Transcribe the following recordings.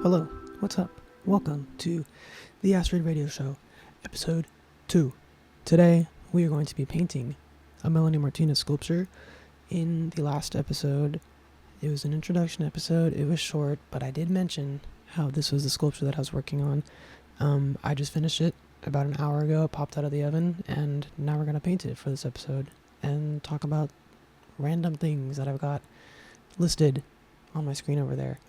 Hello, what's up? Welcome to the Asteroid Radio Show, episode 2. Today, we are going to be painting a Melanie Martinez sculpture. In the last episode, it was an introduction episode. It was short, but I did mention how this was the sculpture that I was working on. I just finished it about an hour ago. It popped out of the oven, and now we're going to paint it for this episode and talk about random things that I've got listed on my screen over there.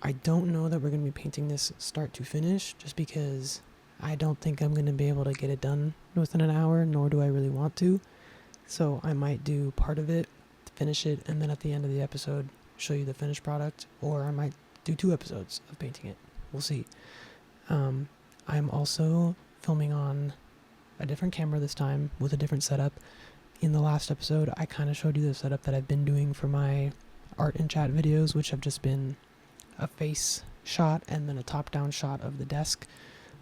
I don't know that we're going to be painting this start to finish, just because I don't think I'm going to be able to get it done within an hour, nor do I really want to. So I might do part of it, finish it, and then at the end of the episode, show you the finished product, or I might do 2 episodes of painting it. We'll see. I'm also filming on a different camera this time, with a different setup. In the last episode, I kind of showed you the setup that I've been doing for my art and chat videos, which have just been a face shot and then a top-down shot of the desk.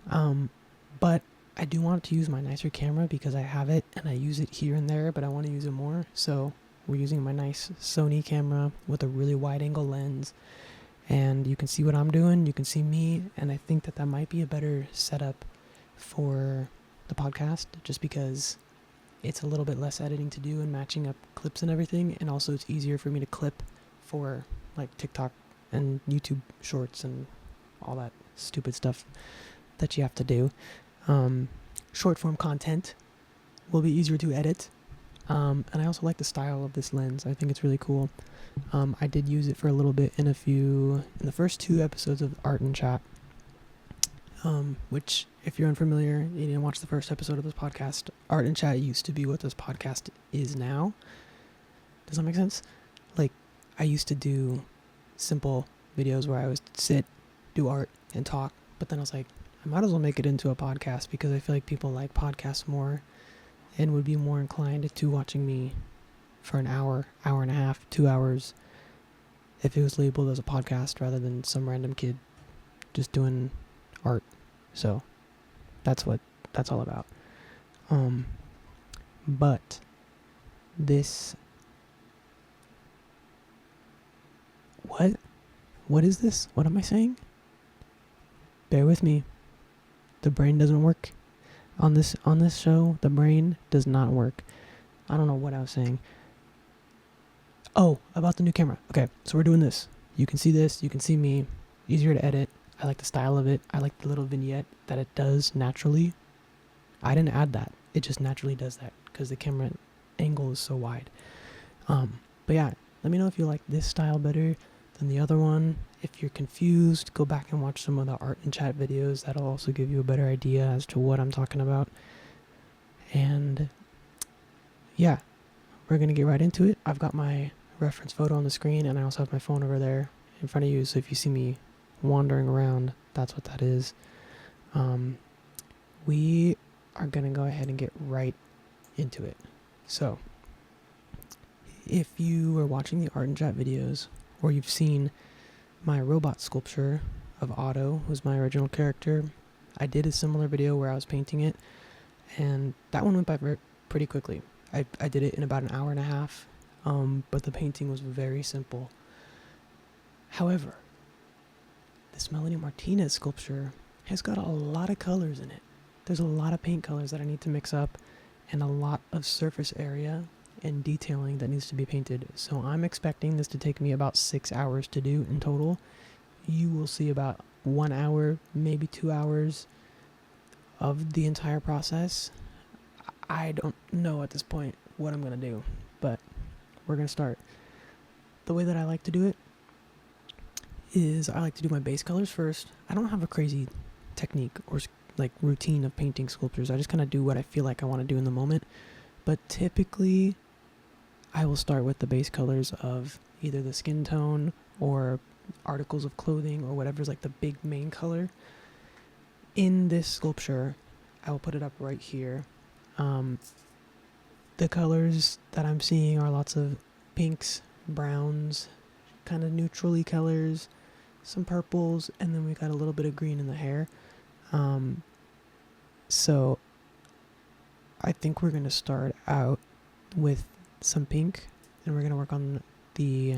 But I do want to use my nicer camera because I have it and I use it here and there, but I want to use it more. So we're using my nice Sony camera with a really wide-angle lens, and you can see what I'm doing, you can see me, and I think that might be a better setup for the podcast, just because it's a little bit less editing to do and matching up clips and everything, and also it's easier for me to clip for like TikTok and YouTube shorts and all that stupid stuff that you have to do. Short form content will be easier to edit. And I also like the style of this lens. I think it's really cool. I did use it for a little bit in the first 2 episodes of Art and Chat. Which, if you're unfamiliar, you didn't watch the first episode of this podcast, Art and Chat used to be what this podcast is now. Does that make sense? Like, I used to do simple videos where I would sit, do art, and talk, but then I was like, I might as well make it into a podcast, because I feel like people like podcasts more and would be more inclined to watching me for an hour, hour and a half, 2 hours if it was labeled as a podcast rather than some random kid just doing art. So that's what that's all about. But this, what is this? What am I saying? Bear with me. The brain doesn't work. On this show, the brain does not work. I don't know what I was saying. Oh, about the new camera. Okay, so we're doing this. You can see this, you can see me. Easier to edit. I like the style of it. I like the little vignette that it does naturally. I didn't add that. It just naturally does that because the camera angle is so wide. But yeah, let me know if you like this style better than the other one. If you're confused, go back and watch some of the Art and Chat videos. That'll also give you a better idea as to what I'm talking about. And yeah, we're going to get right into it. I've got my reference photo on the screen, and I also have my phone over there in front of you. So if you see me wandering around, that's what that is. We are going to go ahead and get right into it. So if you are watching the Art and Chat videos, or you've seen my robot sculpture of Otto, who's my original character, I did a similar video where I was painting it, and that one went by pretty quickly. I did it in about an hour and a half, but the painting was very simple. However, this Melanie Martinez sculpture has got a lot of colors in it. There's a lot of paint colors that I need to mix up, and a lot of surface area and detailing that needs to be painted. So I'm expecting this to take me about 6 hours to do in total. You will see about 1 hour, maybe 2 hours of the entire process. I don't know at this point what I'm going to do, but we're going to start. The way that I like to do it is I like to do my base colors first. I don't have a crazy technique or like routine of painting sculptures. I just kind of do what I feel like I want to do in the moment. But typically, I will start with the base colors of either the skin tone or articles of clothing or whatever's like the big main color. In this sculpture, I will put it up right here. The colors that I'm seeing are lots of pinks, browns, kind of neutrally colors, some purples, and then we got a little bit of green in the hair. So I think we're going to start out with some pink, and we're going to work on the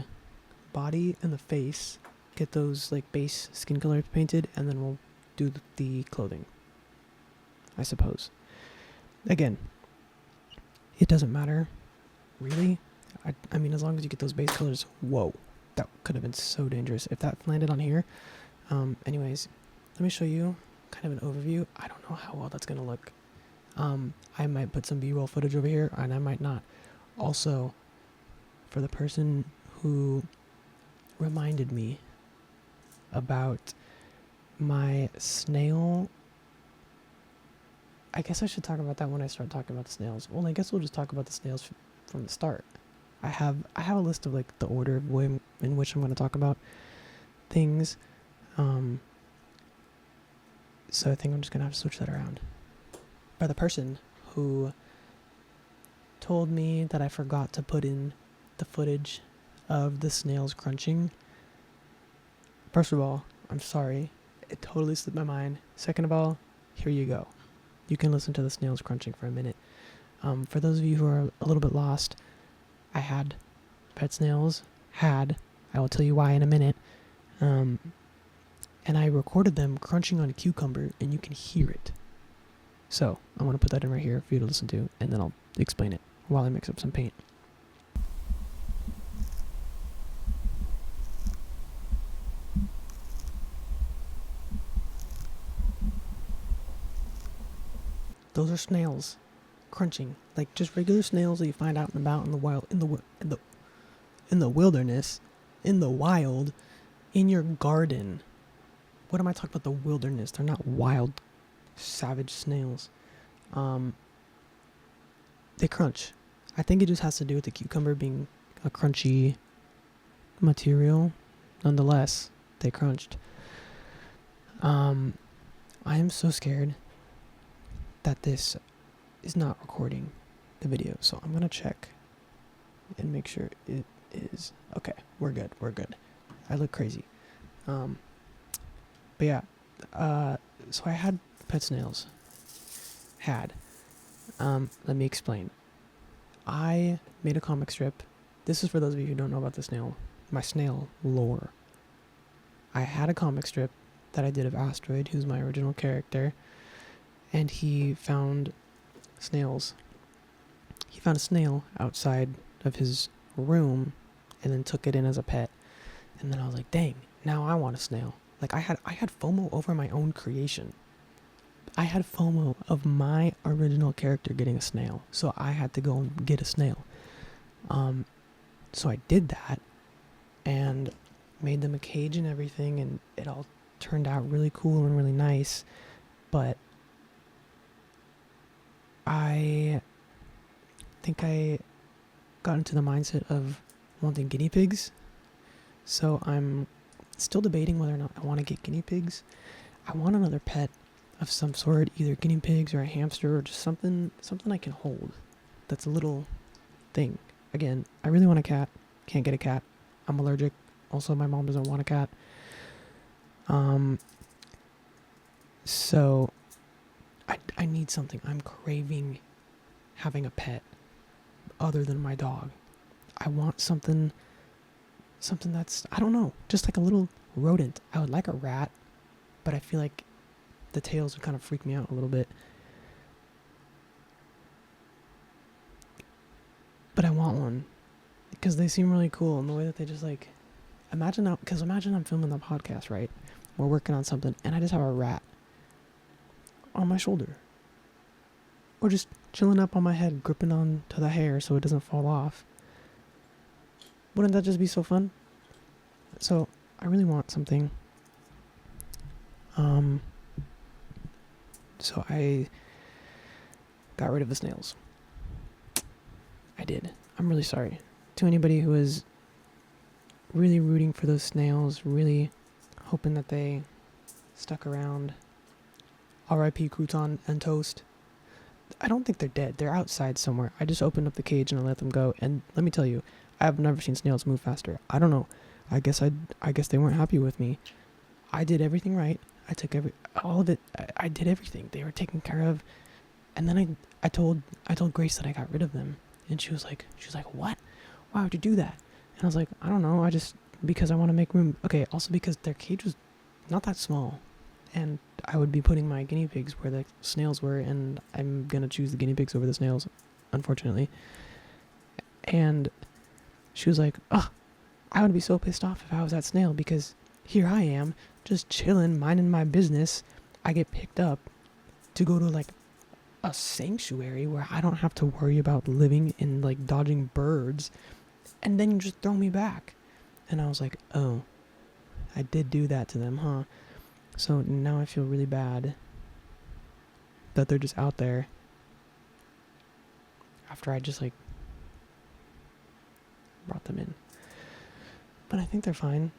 body and the face get those like base skin colors painted, and then we'll do the clothing, I suppose. Again, it doesn't matter, really. I mean, as long as you get those base colors. Whoa, that could have been so dangerous if that landed on here. Anyways, let me show you kind of an overview. I don't know how well that's gonna look. I might put some B-roll footage over here, and I might not. Also, for the person who reminded me about my snail, I guess I should talk about that when I start talking about the snails. Well, I guess we'll just talk about the snails from the start. I have a list of like the order of way in which I'm going to talk about things. So I think I'm just going to have to switch that around. By the person who told me that I forgot to put in the footage of the snails crunching. First of all, I'm sorry. It totally slipped my mind. Second of all, here you go. You can listen to the snails crunching for a minute. For those of you who are a little bit lost, I had pet snails. I will tell you why in a minute. And I recorded them crunching on a cucumber, and you can hear it. So I'm going to put that in right here for you to listen to, and then I'll explain it while I mix up some paint. Those are snails crunching, like just regular snails that you find out and about in the wild, in the wilderness, in the wild, in your garden. What am I talking about? The wilderness. They're not wild, savage snails. They crunch. I think it just has to do with the cucumber being a crunchy material. Nonetheless, they crunched. I am so scared that this is not recording the video, so I'm gonna check and make sure it is. Okay, we're good. I look crazy. But yeah, so I had pet snails. Let me explain. I made a comic strip. This is for those of you who don't know about the snail, my snail lore. I had a comic strip that I did of Asteroid, who's my original character, and he found snails. He found a snail outside of his room and then took it in as a pet. And then I was like, dang, now I want a snail. Like I had FOMO over my own creation. I had FOMO of my original character getting a snail, so I had to go and get a snail. So I did that and made them a cage and everything, and it all turned out really cool and really nice. But I think I got into the mindset of wanting guinea pigs, so I'm still debating whether or not I want to get guinea pigs. I want another pet of some sort, either guinea pigs or a hamster or just something I can hold that's a little thing. Again, I really want a cat. Can't get a cat. I'm allergic. Also, my mom doesn't want a cat. So I need something. I'm craving having a pet other than my dog. I want something that's, I don't know, just like a little rodent. I would like a rat, but I feel like the tails would kind of freak me out a little bit. But I want one because they seem really cool, and the way that they just like, imagine I'm filming the podcast, right? We're working on something, and I just have a rat on my shoulder, or just chilling up on my head, gripping on to the hair so it doesn't fall off. Wouldn't that just be so fun? So I really want something. So I got rid of the snails. I did. I'm really sorry to anybody who is really rooting for those snails, really hoping that they stuck around. R.I.P. crouton and toast. I don't think they're dead. They're outside somewhere. I just opened up the cage and I let them go. And let me tell you, I've never seen snails move faster. I don't know. I guess they weren't happy with me. I did everything right. I took all of it. I did everything. They were taken care of. And then I told Grace that I got rid of them. And she was like, what? Why would you do that? And I was like, I don't know. I just because I want to make room. Okay, also because their cage was not that small, and I would be putting my guinea pigs where the snails were, and I'm gonna choose the guinea pigs over the snails, unfortunately. And she was like, "Oh, I would be so pissed off if I was that snail, because here I am, just chilling, minding my business. I get picked up to go to like a sanctuary where I don't have to worry about living in like dodging birds, and then you just throw me back." And I was like, "Oh, I did do that to them, huh?" So now I feel really bad that they're just out there after I just like brought them in. But I think they're fine.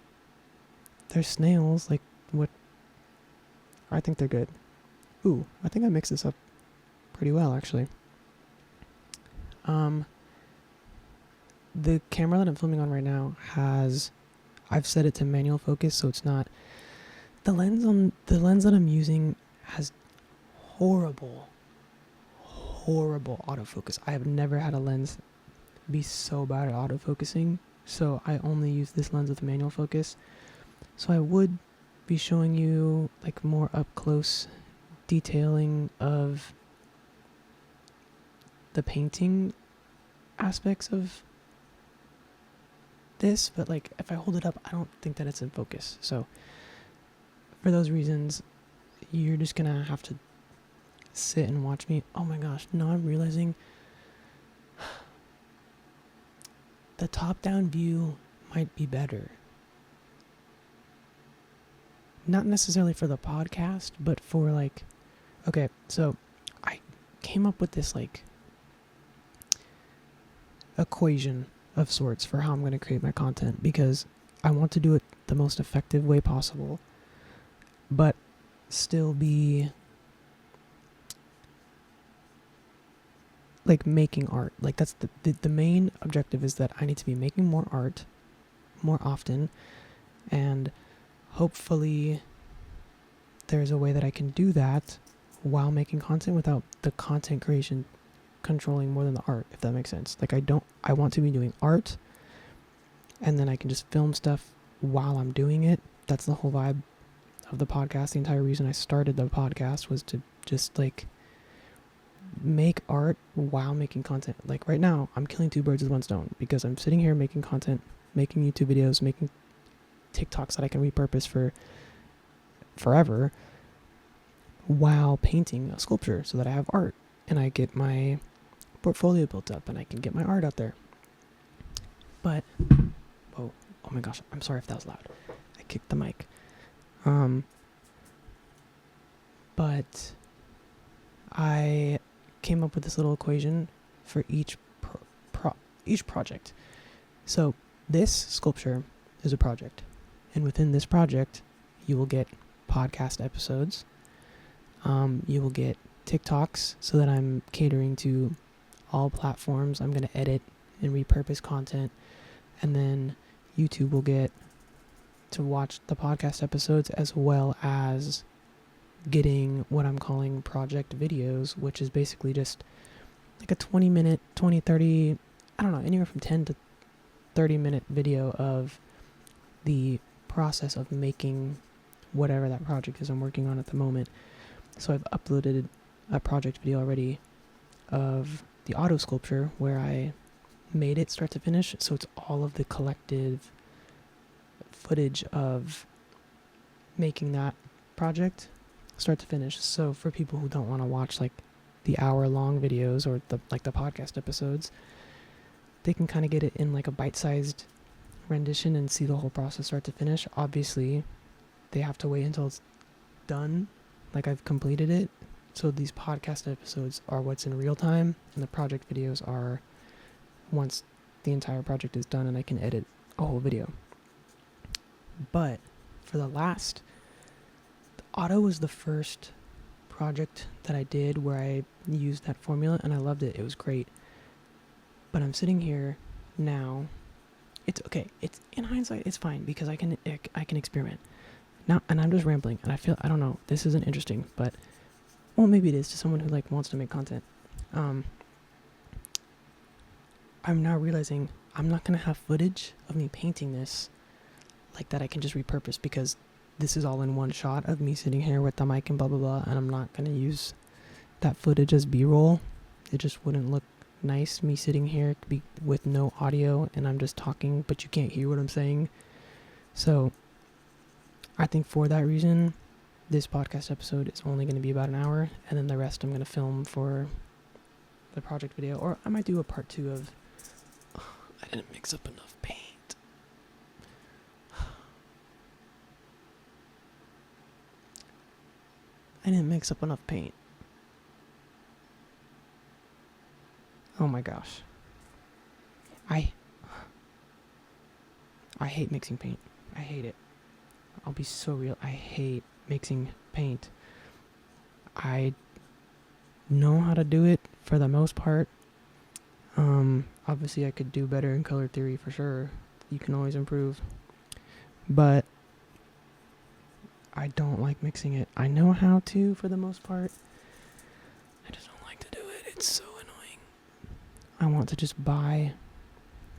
They're snails, like what? I think they're good. Ooh, I think I mixed this up pretty well, actually. The camera that I'm filming on right now I've set it to manual focus, so it's not, the lens that I'm using has horrible autofocus. I have never had a lens be so bad at autofocusing, so I only use this lens with manual focus. So I would be showing you like more up close detailing of the painting aspects of this, but like if I hold it up, I don't think that it's in focus. So for those reasons, you're just gonna have to sit and watch me. Oh my gosh, now I'm realizing the top-down view might be better. Not necessarily for the podcast, but for like, okay, so I came up with this like equation of sorts for how I'm going to create my content, because I want to do it the most effective way possible, but still be like making art. Like that's the main objective, is that I need to be making more art more often, and hopefully there's a way that I can do that while making content without the content creation controlling more than the art, if that makes sense. Like I want to be doing art, and then I can just film stuff while I'm doing it. That's the whole vibe of the podcast. The entire reason I started the podcast was to just like make art while making content. Like right now, I'm killing two birds with one stone, because I'm sitting here making content, making YouTube videos, making TikToks that I can repurpose for forever, while painting a sculpture, so that I have art and I get my portfolio built up and I can get my art out there. But oh my gosh, I'm sorry if that was loud. I kicked the mic. But I came up with this little equation for each project. So this sculpture is a project, and within this project you will get podcast episodes, you will get TikToks, so that I'm catering to all platforms. I'm going to edit and repurpose content, and then YouTube will get to watch the podcast episodes, as well as getting what I'm calling project videos, which is basically just like a 30, I don't know, anywhere from 10 to 30 minute video of the process of making whatever that project is I'm working on at the moment. So I've uploaded a project video already of the auto sculpture, where I made it start to finish. So it's all of the collective footage of making that project start to finish. So for people who don't want to watch like the hour-long videos or the podcast episodes, they can kind of get it in like a bite-sized rendition and see the whole process start to finish. Obviously, they have to wait until it's done, like I've completed it. So these podcast episodes are what's in real time, and the project videos are once the entire project is done and I can edit a whole video. But for the auto was the first project that I did where I used that formula, and I loved it. It was great. But I'm sitting here now. It's okay. It's in hindsight, it's fine, because I can experiment now, and I'm just rambling. And I don't know. This isn't interesting, but well, maybe it is to someone who like wants to make content. I'm now realizing I'm not gonna have footage of me painting this like that I can just repurpose, because this is all in one shot of me sitting here with the mic and blah blah blah, and I'm not gonna use that footage as B-roll. It just wouldn't look nice, me sitting here with no audio and I'm just talking but you can't hear what I'm saying. So I think for that reason, this podcast episode is only going to be about an hour, and then the rest I'm going to film for the project video. Or I might do a part 2 of I didn't mix up enough paint. I didn't mix up enough paint. Oh my gosh. I hate mixing paint. I hate it. I'll be so real. I hate mixing paint. I know how to do it for the most part. Obviously I could do better in color theory for sure. You can always improve. But I don't like mixing it. I know how to for the most part. I just don't like to do it. It's so annoying. I want to just buy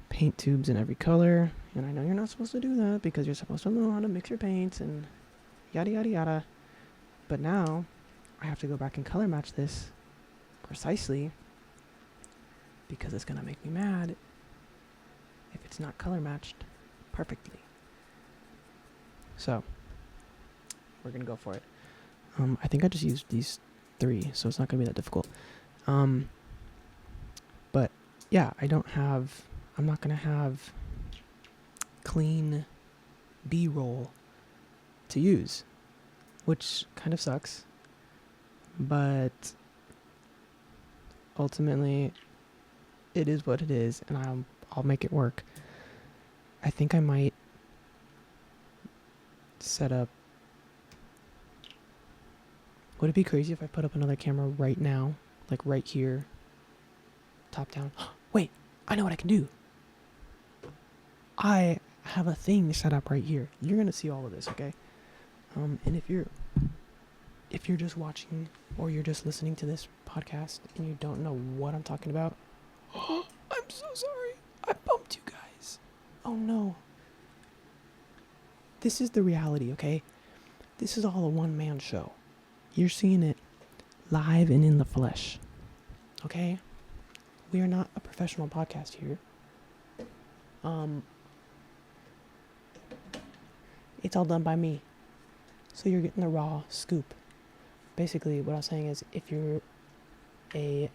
paint tubes in every color, and I know you're not supposed to do that because you're supposed to know how to mix your paints and yada yada yada. But now I have to go back and color match this precisely, because it's gonna make me mad if it's not color matched perfectly. So we're gonna go for it. I think I just used these 3, so it's not gonna be that difficult. But yeah, I'm not gonna have clean B-roll to use, which kind of sucks, but ultimately it is what it is, and I'll make it work. I think I might set up. Would it be crazy if I put up another camera right now, like right here, top down? Wait, I know what I can do. I have a thing set up right here. You're gonna see all of this, okay? And if you're just watching or you're just listening to this podcast and you don't know what I'm talking about, I'm so sorry. I bumped you guys. Oh no. This is the reality, okay? This is all a one-man show. You're seeing it live and in the flesh, okay? We are not a professional podcast here. It's all done by me. So you're getting the raw scoop. Basically, what I was saying is, if you're the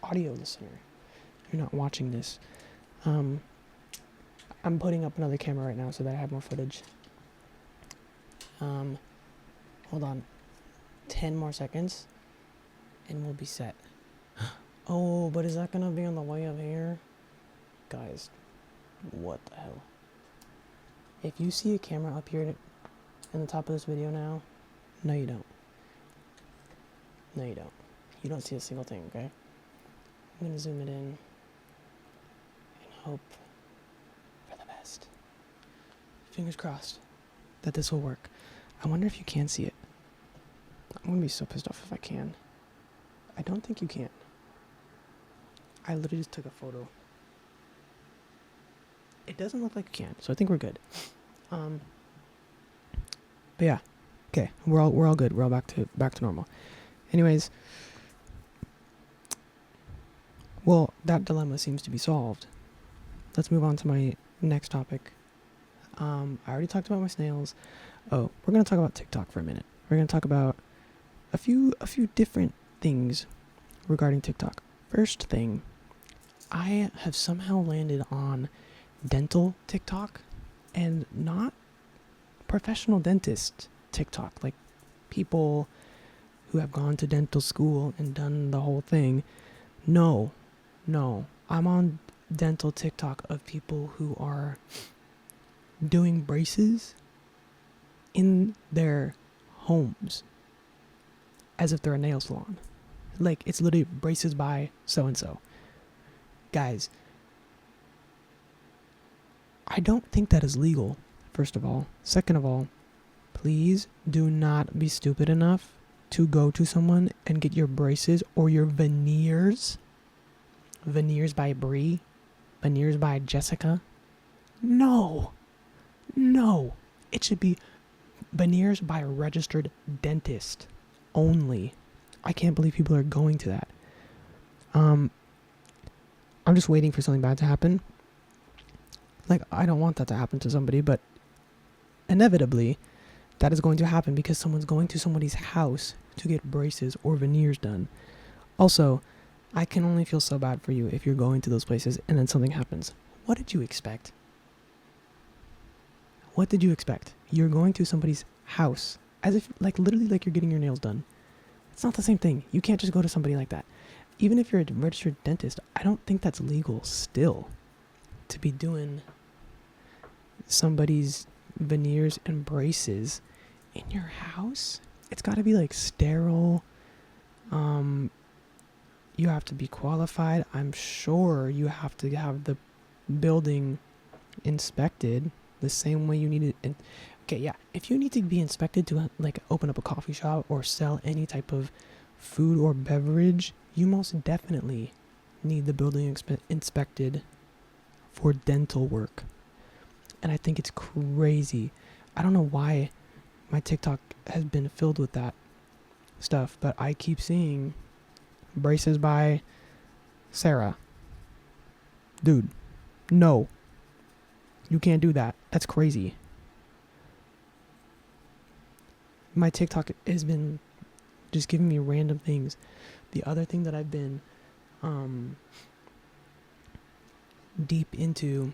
audio listener, you're not watching this. I'm putting up another camera right now so that I have more footage. Hold on. 10 more seconds and we'll be set. Oh, but is that gonna be on the way up here? Guys, what the hell? If you see a camera up here in the top of this video now, no you don't. No you don't. You don't see a single thing, okay? I'm gonna zoom it in and hope for the best. Fingers crossed that this will work. I wonder if you can see it. I'm gonna be so pissed off if I can. I don't think you can. I literally just took a photo. It doesn't look like you can, so I think we're good. But yeah, okay, we're all good. We're all back to normal. Anyways, well, that dilemma seems to be solved. Let's move on to my next topic. I already talked about my snails. Oh, we're gonna talk about TikTok for a minute. We're gonna talk about a few different things regarding TikTok. First thing, I have somehow landed on dental TikTok and not professional dentist TikTok, like people who have gone to dental school and done the whole thing. No, I'm on dental TikTok of people who are doing braces in their homes as if they're a nail salon. Like, it's literally braces by so-and-so. Guys, I don't think that is legal, first of all. Second of all, please do not be stupid enough to go to someone and get your braces or your veneers by Brie, veneers by Jessica. No, No, it should be veneers by a registered dentist only. I can't believe people are going to that. I'm just waiting for something bad to happen. Like, I don't want that to happen to somebody, but inevitably that is going to happen because someone's going to somebody's house to get braces or veneers done. Also, I can only feel so bad for you if you're going to those places and then something happens. What did you expect? What did you expect? You're going to somebody's house as if, like, literally like you're getting your nails done. It's not the same thing. You can't just go to somebody like that. Even if you're a registered dentist, I don't think that's legal still to be doing somebody's veneers and braces in your house. It's got to be like sterile. You have to be qualified. I'm sure you have to have the building inspected the same way you need it. Okay, yeah. If you need to be inspected to like open up a coffee shop or sell any type of food or beverage, you most definitely need the building inspected for dental work. And I think it's crazy. I don't know why my TikTok has been filled with that stuff, but I keep seeing braces by Sarah. Dude, no. You can't do that. That's crazy. My TikTok has been just giving me random things. The other thing that I've been deep into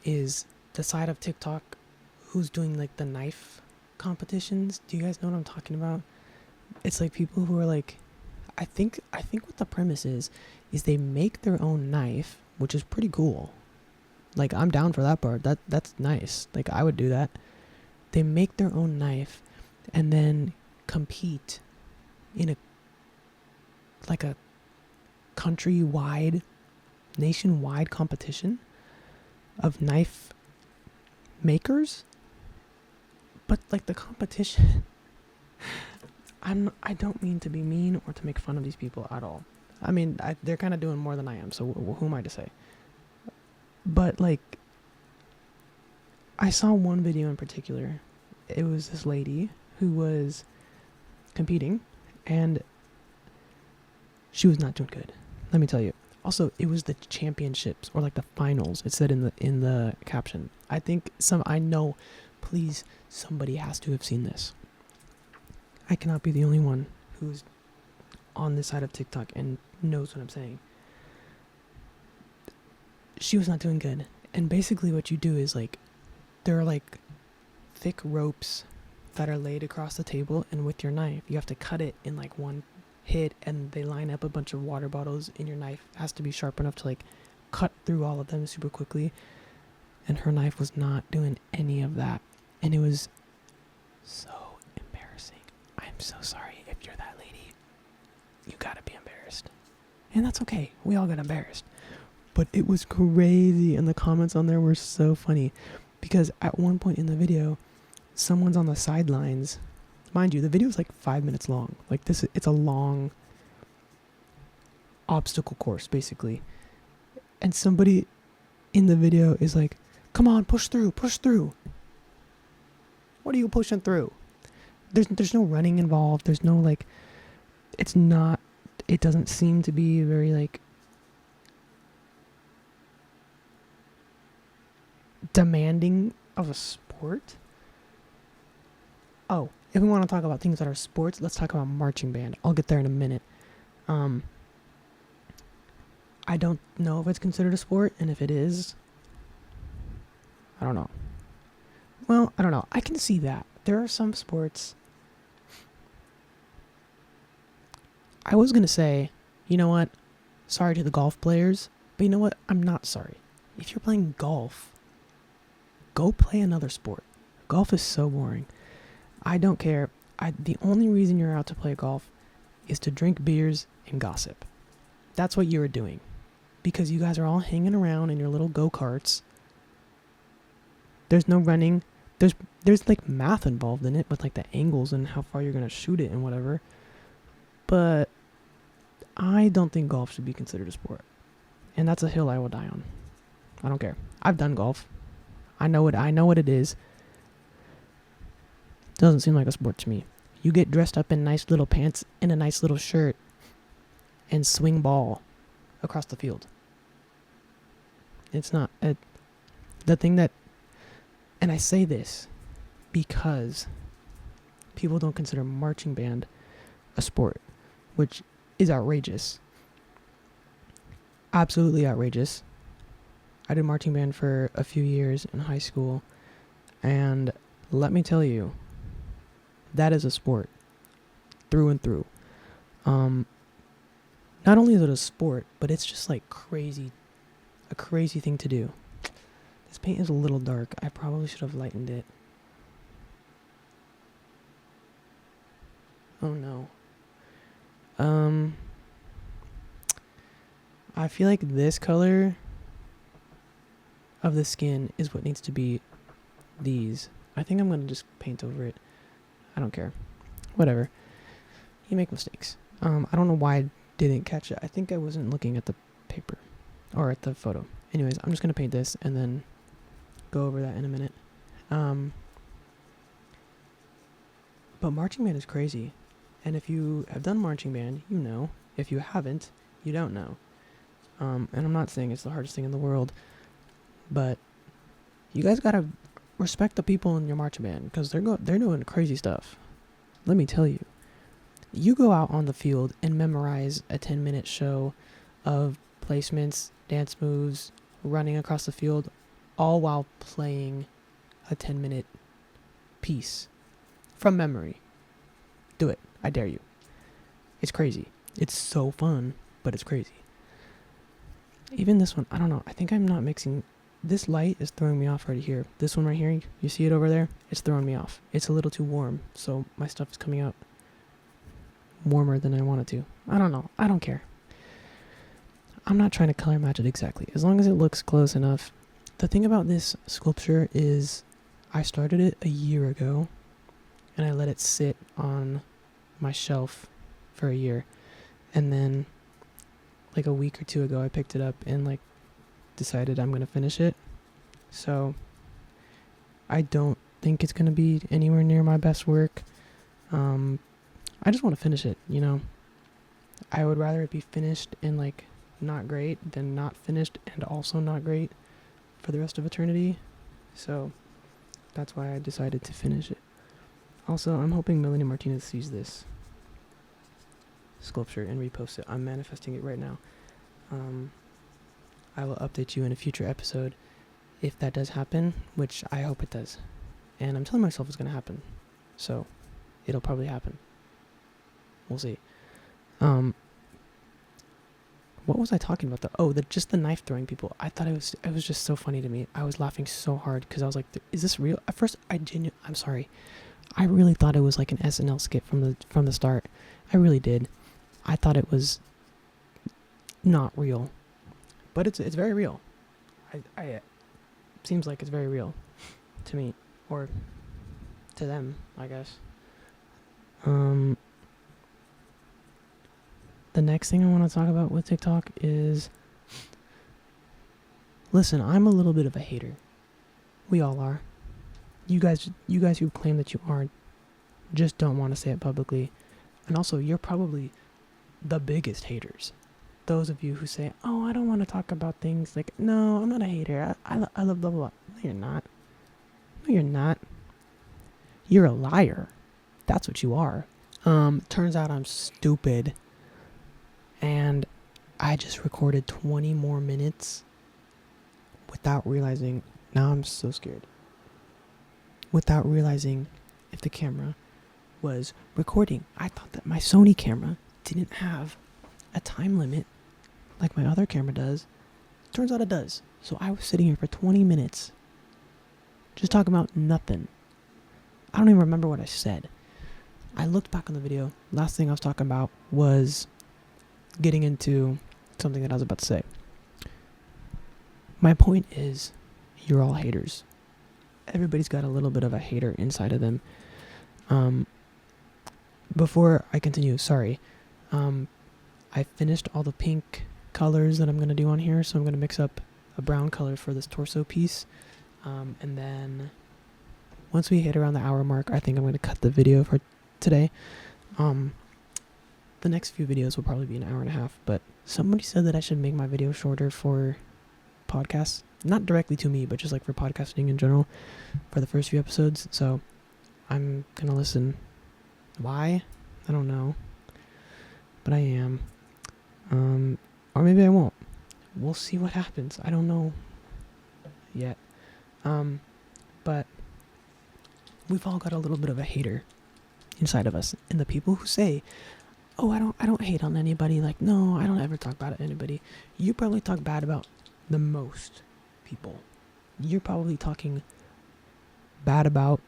is the side of TikTok who's doing like the knife competitions. Do you guys know what I'm talking about? It's like people who are like, I think what the premise is they make their own knife, which is pretty cool. Like, I'm down for that part. That's nice. Like, I would do that. They make their own knife and then compete in a countrywide, nationwide competition of knife makers. But like the competition, I don't mean to be mean or to make fun of these people at all. I mean, they're kind of doing more than I am, so who am I to say? But like, I saw one video in particular. It was this lady who was competing, and she was not doing good. Let me tell you. Also, it was the championships or like the finals. It said in the caption. Please, somebody has to have seen this. I cannot be the only one who's on this side of TikTok and knows what I'm saying. She was not doing good. And basically what you do is like, there are like thick ropes that are laid across the table, and with your knife, you have to cut it in like one hit, and they line up a bunch of water bottles, and your knife has to be sharp enough to like cut through all of them super quickly. And her knife was not doing any of that. And it was so embarrassing. I'm so sorry if you're that lady. You gotta be embarrassed. And that's okay. We all got embarrassed. But it was crazy. And the comments on there were so funny. Because at one point in the video, someone's on the sidelines. Mind you, the video is like 5 minutes long. Like it's a long obstacle course, basically. And somebody in the video is like, come on, push through. What are you pushing through? There's no running involved. There's no like, it doesn't seem to be very like demanding of a sport. Oh, if we want to talk about things that are sports, let's talk about marching band. I'll get there in a minute. I don't know if it's considered a sport, and if it is, I don't know. Well, I don't know. I can see that. There are some sports. I was going to say, you know what? Sorry to the golf players, but you know what? I'm not sorry. If you're playing golf, go play another sport. Golf is so boring. I don't care. The only reason you're out to play golf is to drink beers and gossip. That's what you're doing. Because you guys are all hanging around in your little go-karts. There's no running. There's like math involved in it with like the angles and how far you're going to shoot it and whatever. But I don't think golf should be considered a sport. And that's a hill I will die on. I don't care. I've done golf. I know what it is. Doesn't seem like a sport to me. You get dressed up in nice little pants and a nice little shirt and swing ball across the field. It's not the thing that, and I say this because people don't consider marching band a sport, which is outrageous. Absolutely outrageous. I did marching band for a few years in high school, and let me tell you, that is a sport through and through. Not only is it a sport, but it's just like a crazy thing to do. This paint is a little dark. I probably should have lightened it. Oh no. I feel like this color of the skin is what needs to be these. I think I'm going to just paint over it. I don't care. Whatever. You make mistakes. I don't know why I didn't catch it. I think I wasn't looking at the paper or at the photo. Anyways, I'm just going to paint this and then go over that in a minute. But marching band is crazy. And if you have done marching band, you know. If you haven't, you don't know. And I'm not saying it's the hardest thing in the world, but you guys gotta respect the people in your marching band because they're doing crazy stuff. Let me tell you. You go out on the field and memorize a 10-minute show of placements, dance moves, running across the field, all while playing a 10-minute piece from memory. Do it. I dare you. It's crazy. It's so fun, but it's crazy. Even this one, I don't know. I think I'm not mixing. This light is throwing me off right here. This one right here, you see it over there? It's throwing me off. It's a little too warm, so my stuff is coming out warmer than I want it to. I don't know. I don't care. I'm not trying to color match it exactly. As long as it looks close enough. The thing about this sculpture is I started it a year ago, and I let it sit on my shelf for a year. And then like a week or two ago, I picked it up and like decided I'm going to finish it. So I don't think it's going to be anywhere near my best work. I just want to finish it, you know. I would rather it be finished and like not great than not finished and also not great for the rest of eternity. So that's why I decided to finish it. Also, I'm hoping Melanie Martinez sees this sculpture and repost it. I'm manifesting it right now. I will update you in a future episode if that does happen, which I hope it does. And I'm telling myself it's going to happen. So it'll probably happen. We'll see. What was I talking about? Just the knife throwing people. I thought it was just so funny to me. I was laughing so hard because I was like, is this real? At first, I'm sorry. I really thought it was like an SNL skit from the start. I really did. I thought it was not real, but it's very real. I seems like it's very real to me, or to them, I guess. The next thing I want to talk about with TikTok is, listen, I'm a little bit of a hater. We all are. You guys who claim that you aren't just don't want to say it publicly. And also, you're probably the biggest haters. Those of you who say, oh, I don't want to talk about things like, no, I'm not a hater. I love blah, blah, blah. No, you're not. No, you're not. You're a liar. That's what you are. Turns out I'm stupid. And I just recorded 20 more minutes without realizing. Now I'm so scared. Without realizing if the camera was recording. I thought that my Sony camera didn't have a time limit like my other camera does. Turns out it does. So I was sitting here for 20 minutes just talking about nothing. I don't even remember what I said. I looked back on the video. Last thing I was talking about was getting into something that I was about to say. My point is, you're all haters. Everybody's got a little bit of a hater inside of them. Before I continue, sorry. I finished all the pink colors that I'm going to do on here, so I'm going to mix up a brown color for this torso piece. And then once we hit around the hour mark, I think I'm going to cut the video for today. The next few videos will probably be an hour and a half, but somebody said that I should make my video shorter for podcasts. Not directly to me, but just like for podcasting in general for the first few episodes. So I'm going to listen. Why? I don't know. But I am. Or maybe I won't. We'll see what happens. I don't know yet. But we've all got a little bit of a hater inside of us. And the people who say, oh, I don't hate on anybody. Like, no, I don't ever talk bad at anybody. You probably talk bad about the most people. You're probably talking bad about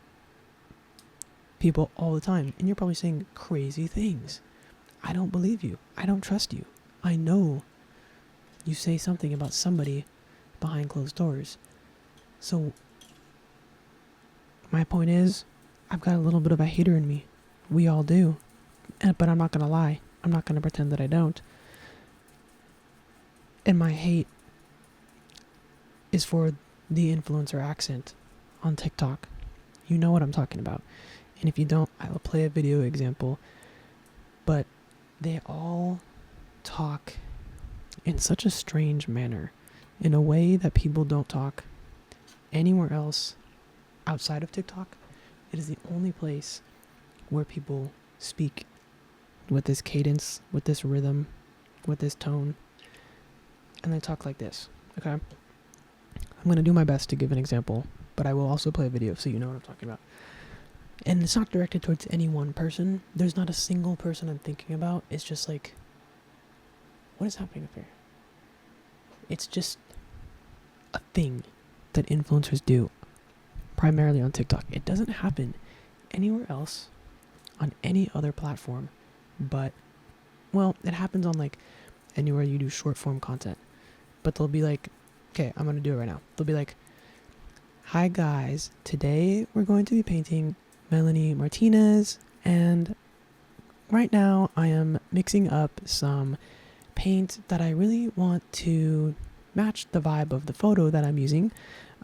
people all the time. And you're probably saying crazy things. I don't believe you. I don't trust you. I know you say something about somebody behind closed doors. So my point is, I've got a little bit of a hater in me. We all do. But I'm not going to lie. I'm not going to pretend that I don't. And my hate is for the influencer accent on TikTok. You know what I'm talking about. And if you don't, I will play a video example. But they all talk in such a strange manner, in a way that people don't talk anywhere else outside of TikTok. It is the only place where people speak with this cadence, with this rhythm, with this tone, and they talk like this, okay? I'm going to do my best to give an example, but I will also play a video so you know what I'm talking about. And it's not directed towards any one person. There's not a single person I'm thinking about. It's just like, what is happening up here? It's just a thing that influencers do, primarily on TikTok. It doesn't happen anywhere else on any other platform, but, well, it happens on like anywhere you do short form content. But they'll be like, okay, I'm going to do it right now. They'll be like, hi guys, today we're going to be painting Melanie Martinez, and right now I am mixing up some paint that I really want to match the vibe of the photo that I'm using.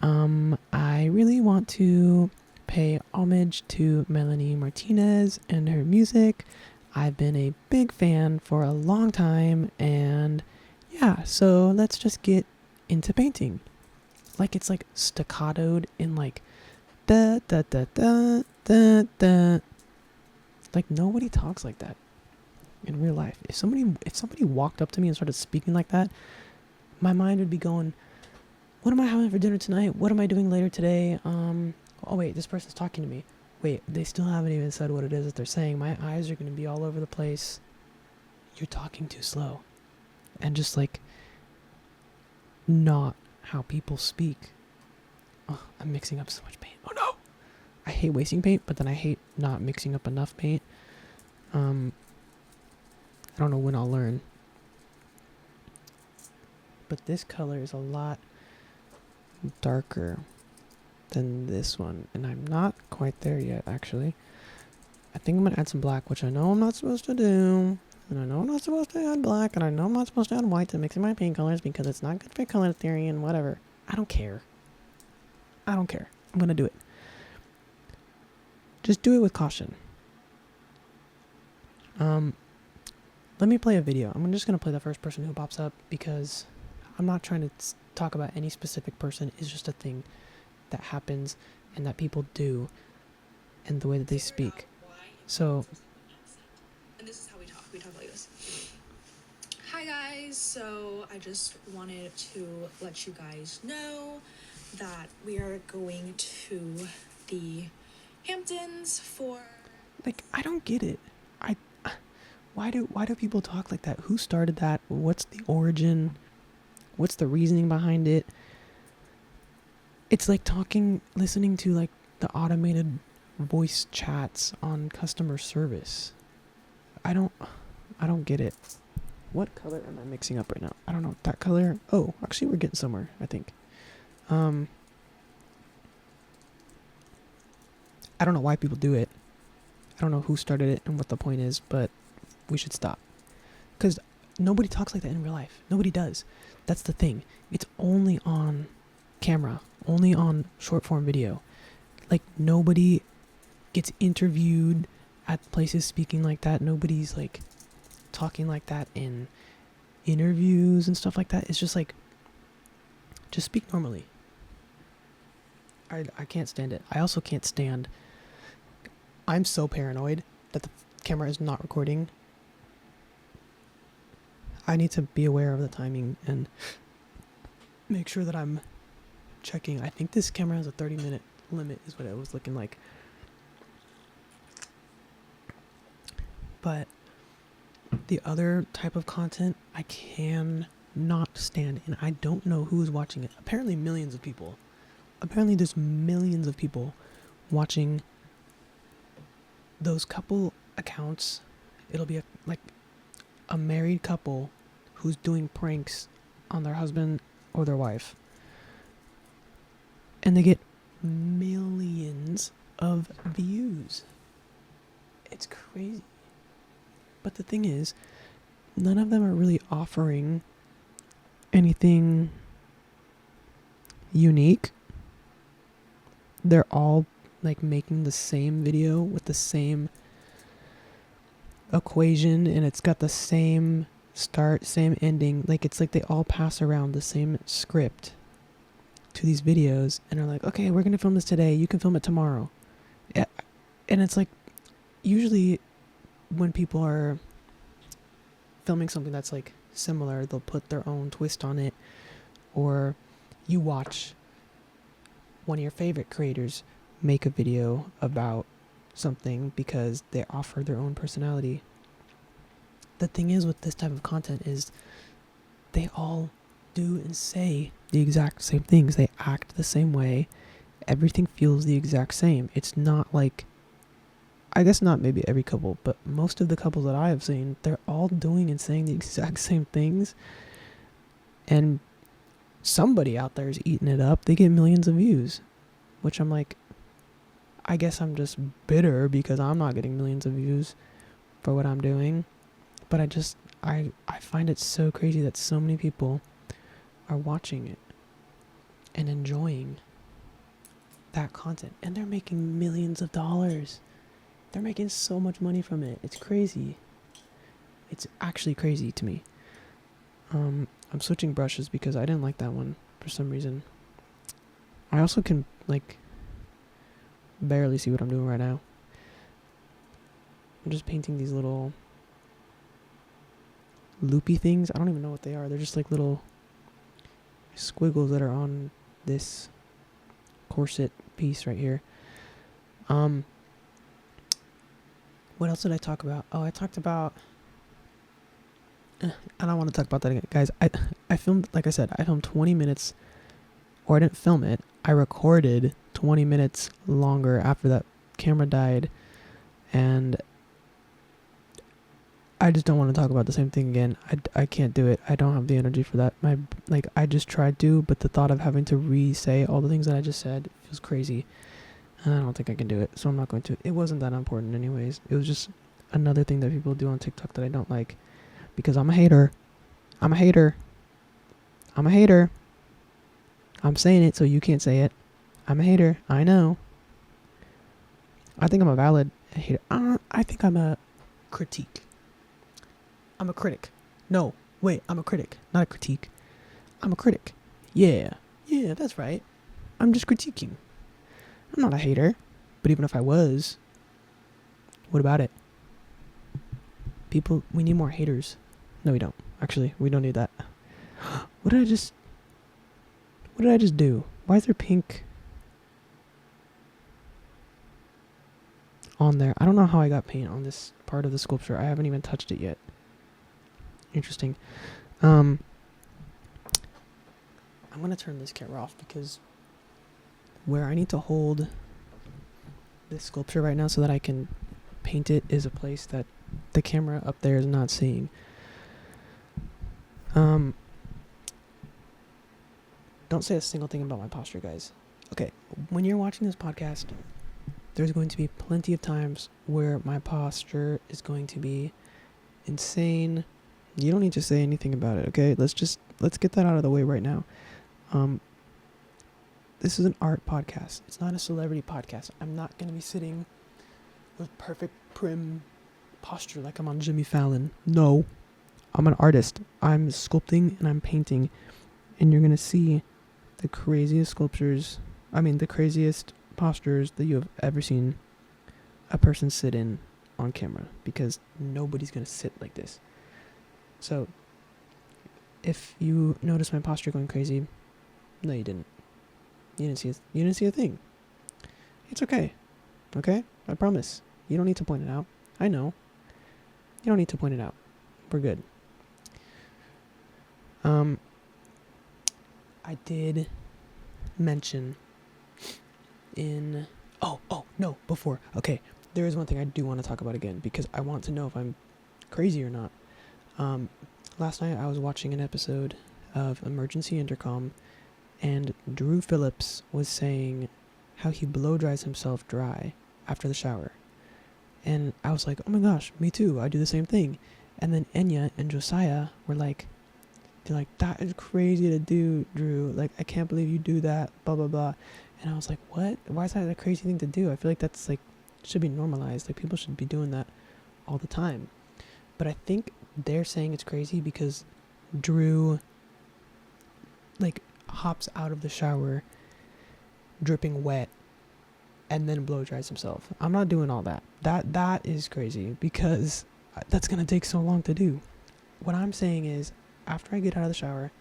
I really want to pay homage to Melanie Martinez and her music. I've been a big fan for a long time, and yeah, so let's just get into painting. Like, it's like staccatoed in like da da da da da da. Like, nobody talks like that in real life. If somebody walked up to me and started speaking like that, my mind would be going, what am I having for dinner tonight? What am I doing later today? Oh wait, this person's talking to me. Wait, they still haven't even said what it is that they're saying. My eyes are going to be all over the place. You're talking too slow. And just like, not how people speak. Oh, I'm mixing up so much paint. Oh no! I hate wasting paint, but then I hate not mixing up enough paint. I don't know when I'll learn. But this color is a lot darker than this one, and I'm not quite there yet, actually. I think I'm going to add some black, which I know I'm not supposed to do. And I know I'm not supposed to add black, and I know I'm not supposed to add white to mix in my paint colors because it's not good for color theory and whatever. I don't care. I'm going to do it. Just do it with caution. Let me play a video. I'm just going to play the first person who pops up because I'm not trying to talk about any specific person. It's just a thing that happens and that people do and the way that they speak. So, and this is how we talk. We talk like this. Hi guys, so I just wanted to let you guys know that we are going to the Hamptons for... like, I don't get it. Why do people talk like that? Who started that? What's the origin? What's the reasoning behind it? It's like listening to like the automated voice chats on customer service. I don't get it. What color am I mixing up right now? I don't know. That color. Oh, actually we're getting somewhere, I think. I don't know why people do it. I don't know who started it and what the point is, but we should stop. Because nobody talks like that in real life. Nobody does. That's the thing. It's only on camera, only on short form video. like nobody gets interviewed at places speaking like that. Nobody's like talking like that in interviews and stuff like that. It's just like, just speak normally. I can't stand it. I also can't stand, I'm so paranoid that the camera is not recording. I need to be aware of the timing and make sure that I'm checking. I think this camera has a 30-minute limit is what it was looking like. But the other type of content I can not stand, and I don't know who is watching it. Apparently millions of people. Apparently there's millions of people watching those couple accounts. It'll be a married couple who's doing pranks on their husband or their wife. And they get millions of views. It's crazy. But the thing is, none of them are really offering anything unique. They're all like making the same video with the same equation, and it's got the same start, same ending. Like, it's like they all pass around the same script to these videos and are like, okay, we're gonna film this today, you can film it tomorrow. Yeah. And it's like, usually when people are filming something that's like similar, they'll put their own twist on it. Or you watch one of your favorite creators make a video about something because they offer their own personality. The thing is with this type of content is they all do and say the exact same things. They act the same way. Everything feels the exact same. It's not like, I guess not maybe every couple, but most of the couples that I have seen, they're all doing and saying the exact same things. And somebody out there is eating it up. They get millions of views, which I'm like, I guess I'm just bitter because I'm not getting millions of views for what I'm doing. But I find it so crazy that so many people are watching it and enjoying that content. And they're making millions of dollars. They're making so much money from it. It's crazy. It's actually crazy to me. I'm switching brushes because I didn't like that one for some reason. I also can like barely see what I'm doing right now. I'm just painting these little loopy things. I don't even know what they are. They're just like little squiggles that are on this corset piece right here. What else did I talk about? Oh, I talked about I don't want to talk about that again. Guys, I filmed, like I said, I filmed 20 minutes, or I didn't film it. I recorded 20 minutes longer after that camera died, and I just don't want to talk about the same thing again. I can't do it. I don't have the energy for that. I just tried to, but the thought of having to re-say all the things that I just said feels crazy, and I don't think I can do it, so I'm not going to. It wasn't that important anyways. It was just another thing that people do on TikTok that I don't like. Because I'm a hater. I'm a hater. I'm a hater. I'm saying it so you can't say it. I'm a hater. I know. I think I'm a valid hater. I think I'm a critique. I'm a critic. No, wait, I'm a critic, not a critique. I'm a critic. Yeah, that's right. I'm just critiquing. I'm not a hater. But even if I was, what about it? People, we need more haters. No, we don't. Actually, we don't need that. What did I just do? Why is there pink on there? I don't know how I got paint on this part of the sculpture. I haven't even touched it yet. Interesting. I'm going to turn this camera off because where I need to hold this sculpture right now so that I can paint it is a place that the camera up there is not seeing. Don't say a single thing about my posture, guys. Okay, when you're watching this podcast, there's going to be plenty of times where my posture is going to be insane. You don't need to say anything about it, okay? Let's get that out of the way right now. this is an art podcast. It's not a celebrity podcast. I'm not going to be sitting with perfect prim posture like I'm on Jimmy Fallon. No, I'm an artist. I'm sculpting and I'm painting, and you're going to see the craziest the craziest postures that you have ever seen a person sit in on camera, because nobody's going to sit like this. So if you notice my posture going crazy, no, you didn't. You didn't see a thing. It's okay. Okay? I promise. You don't need to point it out. I know. You don't need to point it out. We're good. I did mention before. Okay, there is one thing I do want to talk about again, because I want to know if I'm crazy or not. Last night I was watching an episode of Emergency Intercom, and Drew Phillips was saying how he blow dries himself dry after the shower. And I was like, oh my gosh, me too, I do the same thing. And then Enya and Josiah were like, that is crazy to do, Drew. Like, I can't believe you do that, blah, blah, blah. And I was like, what? Why is that a crazy thing to do? I feel like that's like, should be normalized. Like, people should be doing that all the time. But I think they're saying it's crazy because Drew, like, hops out of the shower dripping wet and then blow dries himself. I'm not doing all that. That is crazy, because that's going to take so long to do. What I'm saying is, after I get out of the shower,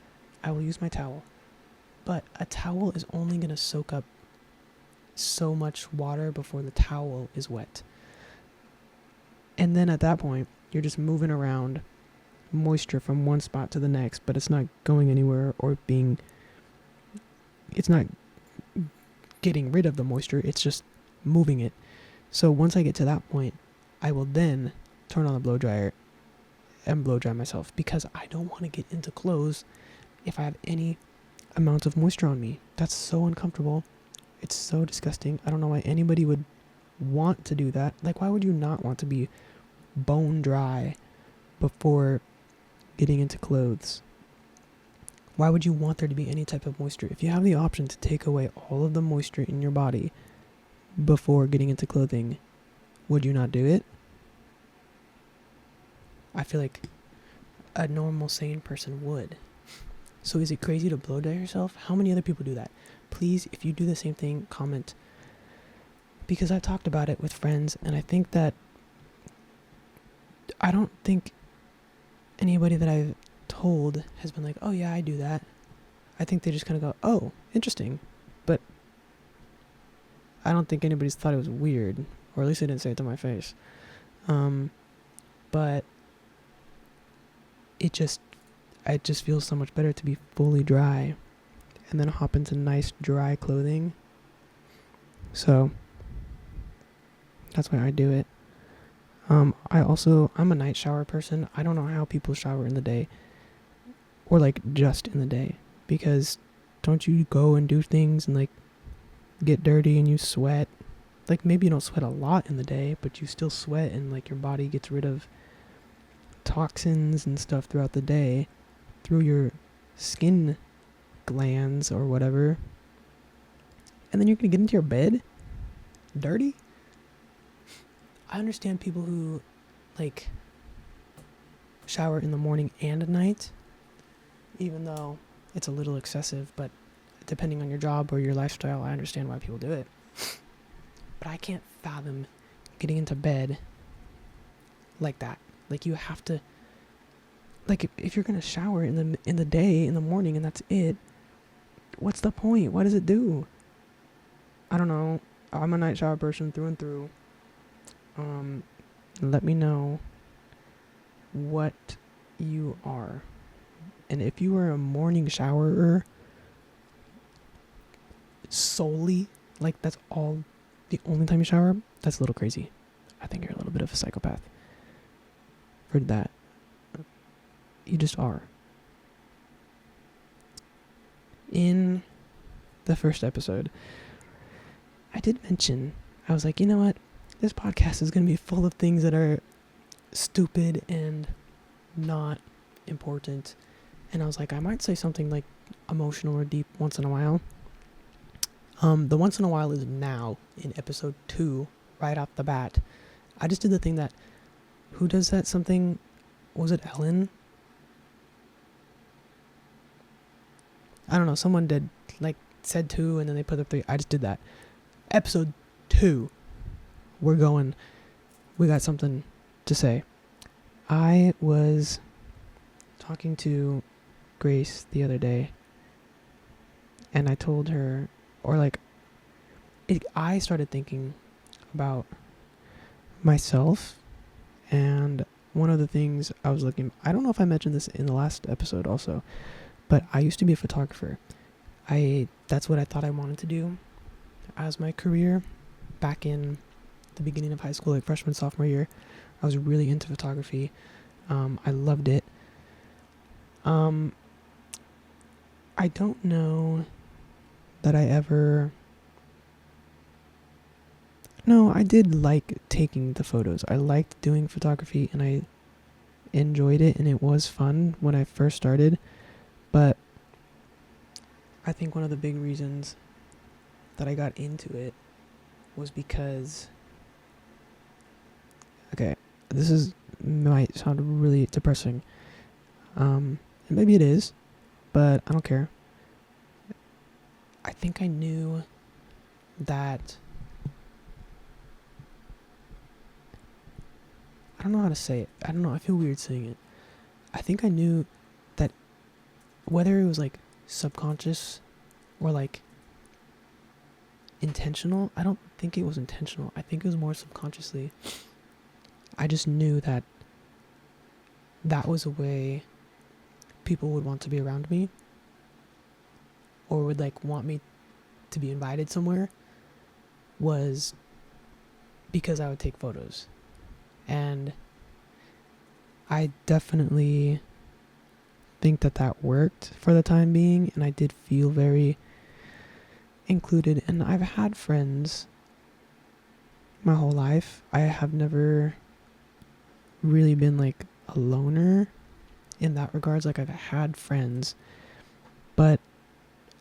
I will use my towel. But a towel is only going to soak up so much water before the towel is wet. And then at that point, you're just moving around moisture from one spot to the next, but it's not going anywhere it's not getting rid of the moisture, it's just moving it. So once I get to that point, I will then turn on the blow dryer and blow dry myself, because I don't want to get into clothes if I have any amount of moisture on me. That's so uncomfortable. It's so disgusting. I don't know why anybody would want to do that. Like, why would you not want to be bone dry before getting into clothes? Why would you want there to be any type of moisture? If you have the option to take away all of the moisture in your body before getting into clothing, would you not do it? I feel like a normal, sane person would. So is it crazy to blow dry yourself? How many other people do that? Please, if you do the same thing, comment. Because I've talked about it with friends, and I don't think anybody that I've told has been like, oh yeah, I do that. I think they just kind of go, oh, interesting. But I don't think anybody's thought it was weird, or at least they didn't say it to my face. But it just feels so much better to be fully dry and then hop into nice dry clothing. So that's why I do it. I'm a night shower person. I don't know how people shower in the day, or like just in the day, because don't you go and do things and like get dirty and you sweat? Like, maybe you don't sweat a lot in the day, but you still sweat, and like your body gets rid of toxins and stuff throughout the day through your skin glands or whatever. And then you're gonna get into your bed dirty? I understand people who like shower in the morning and at night, even though it's a little excessive, but depending on your job or your lifestyle, I understand why people do it. But I can't fathom getting into bed like that. Like, you have to, like, if you're gonna shower in the day, in the morning, and that's it, what's the point? What does it do? I don't know. I'm a night shower person through and through. Let me know what you are. And if you are a morning showerer solely, like that's all the only time you shower, that's a little crazy. I think you're a little bit of a psychopath for that. You just are. In the first episode, I did mention, I was like, you know what? This podcast is going to be full of things that are stupid and not important. And I was like, I might say something like emotional or deep once in a while. The once in a while is now in episode 2, right off the bat. I just did the thing that, who does that something, was it Ellen? I don't know, someone did, like, said 2 and then they put up 3. I just did that. Episode 2, we got something to say. I was talking to Grace the other day, and I told her, I started thinking about myself, and one of the things I don't know if I mentioned this in the last episode also, but I used to be a photographer. That's what I thought I wanted to do as my career back in the beginning of high school, like freshman, sophomore year. I was really into photography. I loved it. I don't know that I did like taking the photos. I liked doing photography and I enjoyed it, and it was fun when I first started. But I think one of the big reasons that I got into it was because, okay, might sound really depressing. And maybe it is, but I don't care. I think I knew that, I don't know how to say it. I don't know. I feel weird saying it. I think I knew that whether it was like subconscious or like intentional, I don't think it was intentional. I think it was more subconsciously. I just knew that was a way people would want to be around me, or would like want me to be invited somewhere, was because I would take photos. And I definitely think that worked for the time being, and I did feel very included. And I've had friends my whole life. I have never really been like a loner in that regards. Like, I've had friends, but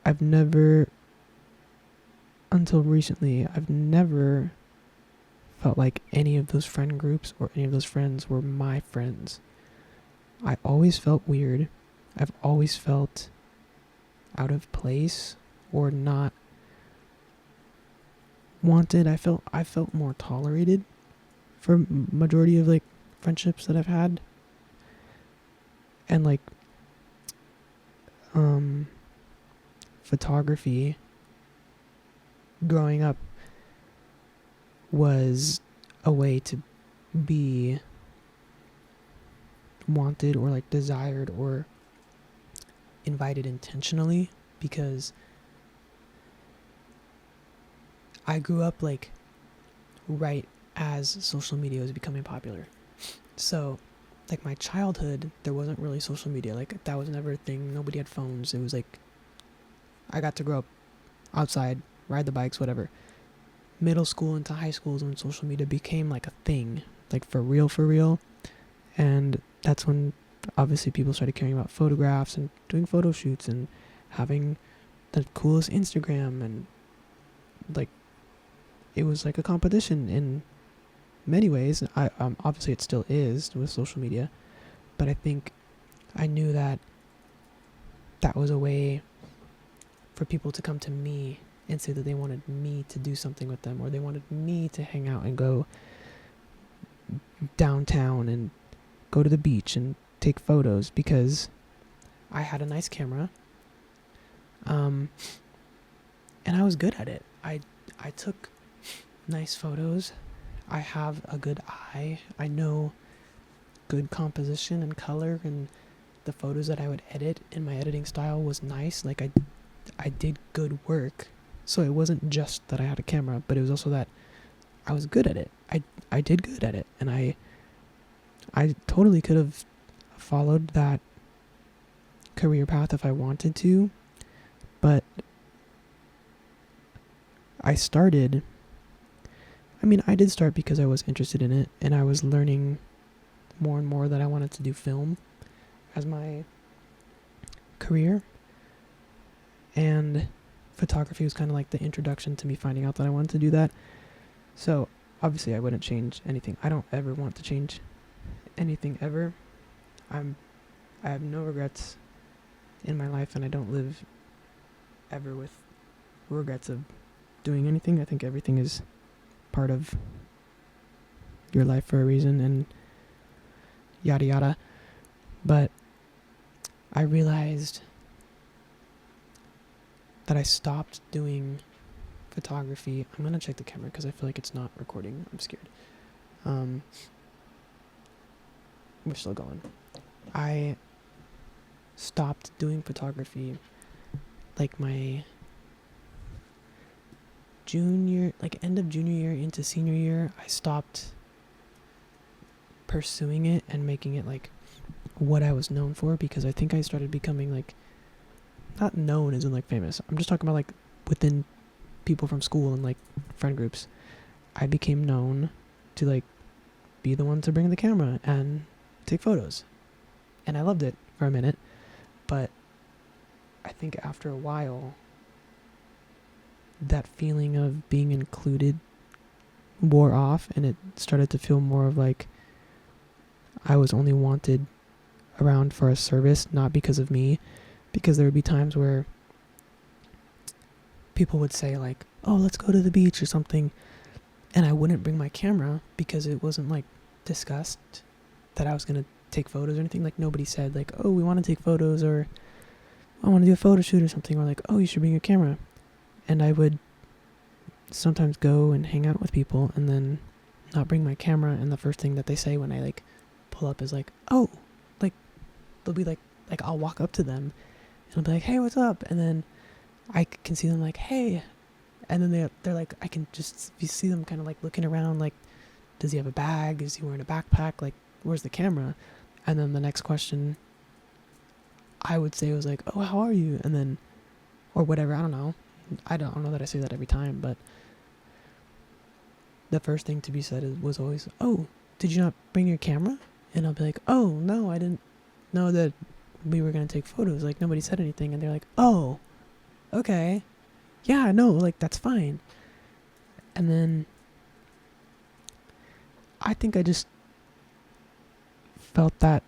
I've never, until recently, I've never felt like any of those friend groups or any of those friends were my friends. I always felt weird. I've always felt out of place or not wanted. I felt more tolerated for majority of like friendships that I've had. And like photography growing up was a way to be wanted or like desired or invited intentionally, because I grew up like right as social media was becoming popular. So like my childhood, there wasn't really social media. Like, that was never a thing. Nobody had phones. It was like I got to grow up outside, ride the bikes, whatever. Middle school into high school is when social media became like a thing, like for real. And that's when obviously people started caring about photographs and doing photo shoots and having the coolest Instagram, and like it was like a competition in many ways. I obviously it still is with social media, but I think I knew that was a way for people to come to me and say that they wanted me to do something with them, or they wanted me to hang out and go downtown and go to the beach and take photos because I had a nice camera, and I was good at it. I took nice photos. I have a good eye. I know good composition and color, and the photos that I would edit and my editing style was nice. Like I did good work. So it wasn't just that I had a camera, but it was also that I was good at it. I did good at it, and I totally could have followed that career path if I wanted to, but I did start because I was interested in it, and I was learning more and more that I wanted to do film as my career. And photography was kind of like the introduction to me finding out that I wanted to do that. So obviously I wouldn't change anything. I don't ever want to change anything ever. I have no regrets in my life, and I don't live ever with regrets of doing anything. I think everything is part of your life for a reason, and yada yada. But I realized that I stopped doing photography. I'm gonna check the camera because I feel like it's not recording. I'm scared. We're still going. I stopped doing photography like my end of junior year into senior year. I stopped pursuing it and making it like what I was known for, because I think I started becoming like, not known as in like famous, I'm just talking about like within people from school and like friend groups. I became known to like be the one to bring the camera and take photos, and I loved it for a minute. But I think after a while, that feeling of being included wore off, and it started to feel more of like I was only wanted around for a service, not because of me. Because there would be times where people would say like, oh, let's go to the beach or something, and I wouldn't bring my camera because it wasn't like discussed that I was going to take photos or anything. Like nobody said like, oh, we want to take photos, or I want to do a photo shoot or something, or like, oh, you should bring your camera. And I would sometimes go and hang out with people and then not bring my camera, and the first thing that they say when I like pull up is like, oh, like they'll be like I'll walk up to them and I'll be like, hey, what's up? And then I can see them like, hey, and then they're like, I can just see them kind of like looking around like, does he have a bag? Is he wearing a backpack? Like, where's the camera? And then the next question I would say was like, oh, how are you? And then, or whatever, I don't know that I say that every time, but the first thing to be said was always, oh, did you not bring your camera? And I'll be like, oh, no, I didn't know that we were going to take photos. Like, nobody said anything. And they're like, oh, okay. Yeah, no, like, that's fine. And then I think I just felt that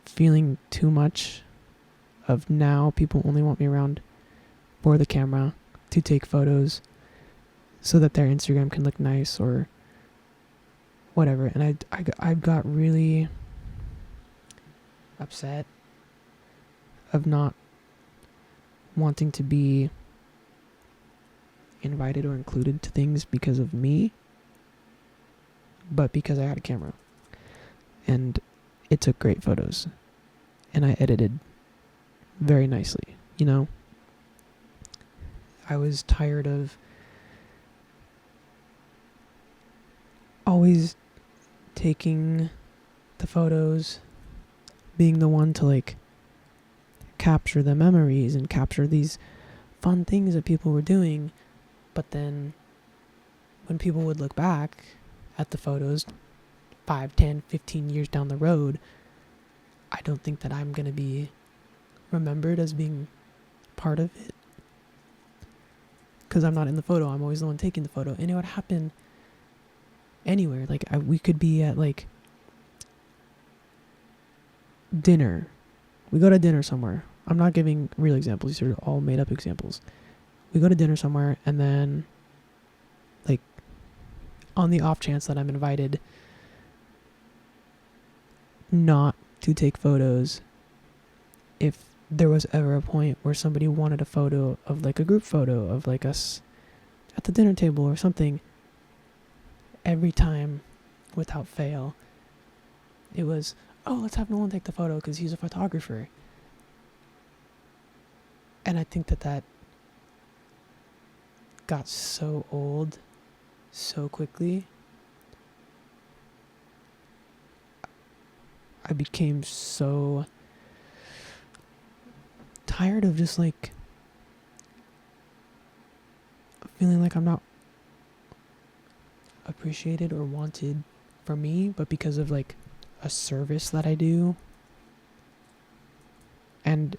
feeling too much of now people only want me around for the camera to take photos so that their Instagram can look nice or whatever. And I got really upset of not wanting to be invited or included to things because of me, but because I had a camera and it took great photos and I edited very nicely, you know. I was tired of always taking the photos, being the one to like capture the memories and capture these fun things that people were doing. But then when people would look back at the photos 5, 10, 15 years down the road, I don't think that I'm going to be remembered as being part of it, because I'm not in the photo. I'm always the one taking the photo. And it would happen anywhere. Like we could be at like dinner. We go to dinner somewhere. I'm not giving real examples. These are all made up examples. We go to dinner somewhere, and then like on the off chance that I'm invited not to take photos, if there was ever a point where somebody wanted a photo of like a group photo of like us at the dinner table or something, every time without fail it was, oh, let's have Nolan take the photo because he's a photographer. And I think that got so old so quickly. I became so tired of just like feeling like I'm not appreciated or wanted for me, but because of like a service that I do. And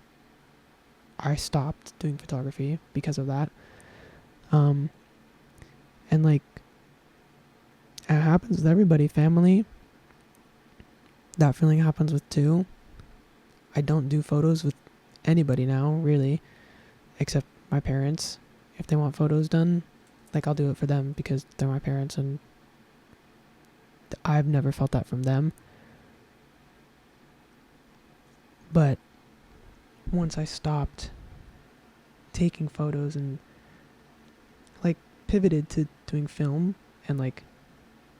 I stopped doing photography because of that. And like, it happens with everybody. Family, that feeling happens with too. I don't do photos with anybody now, really, except my parents. If they want photos done, like, I'll do it for them because they're my parents, and I've never felt that from them. But once I stopped taking photos and like pivoted to doing film, and like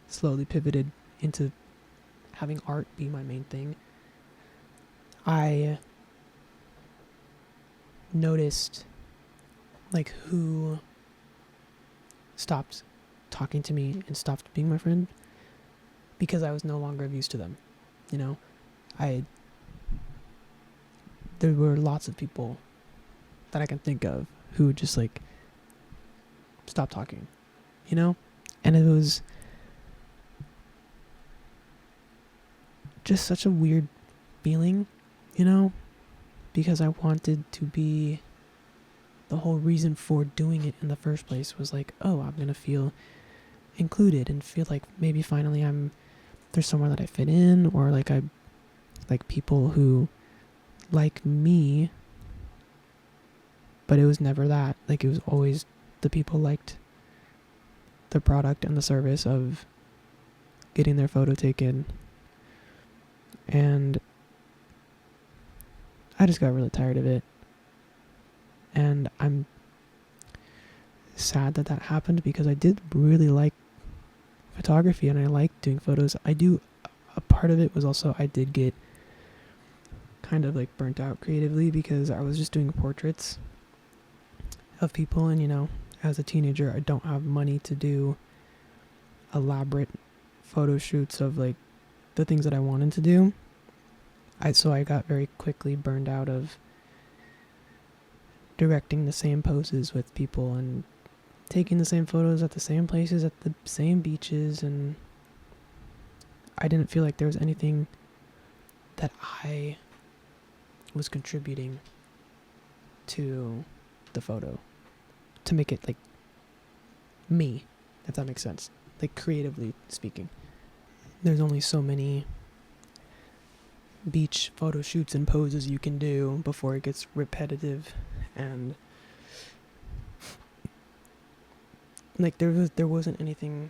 slowly pivoted into having art be my main thing, I noticed like who stopped talking to me and stopped being my friend because I was no longer of use to them. You know, there were lots of people that I can think of who just like stopped talking, you know? And it was just such a weird feeling, you know? Because I wanted to be, the whole reason for doing it in the first place was like, oh, I'm gonna feel included and feel like maybe finally there's somewhere that I fit in, or like I like people who like me. But it was never that. Like, it was always the people liked the product and the service of getting their photo taken. And I just got really tired of it. And I'm sad that happened because I did really like photography and I liked doing photos. A part of it was also I did get kind of like burnt out creatively because I was just doing portraits of people, and you know, as a teenager I don't have money to do elaborate photo shoots of like the things that I wanted to do. So I got very quickly burned out of directing the same poses with people and taking the same photos at the same places at the same beaches, and I didn't feel like there was anything that I was contributing to the photo to make it like me, if that makes sense, like creatively speaking. There's only so many beach photo shoots and poses you can do before it gets repetitive, and like there wasn't anything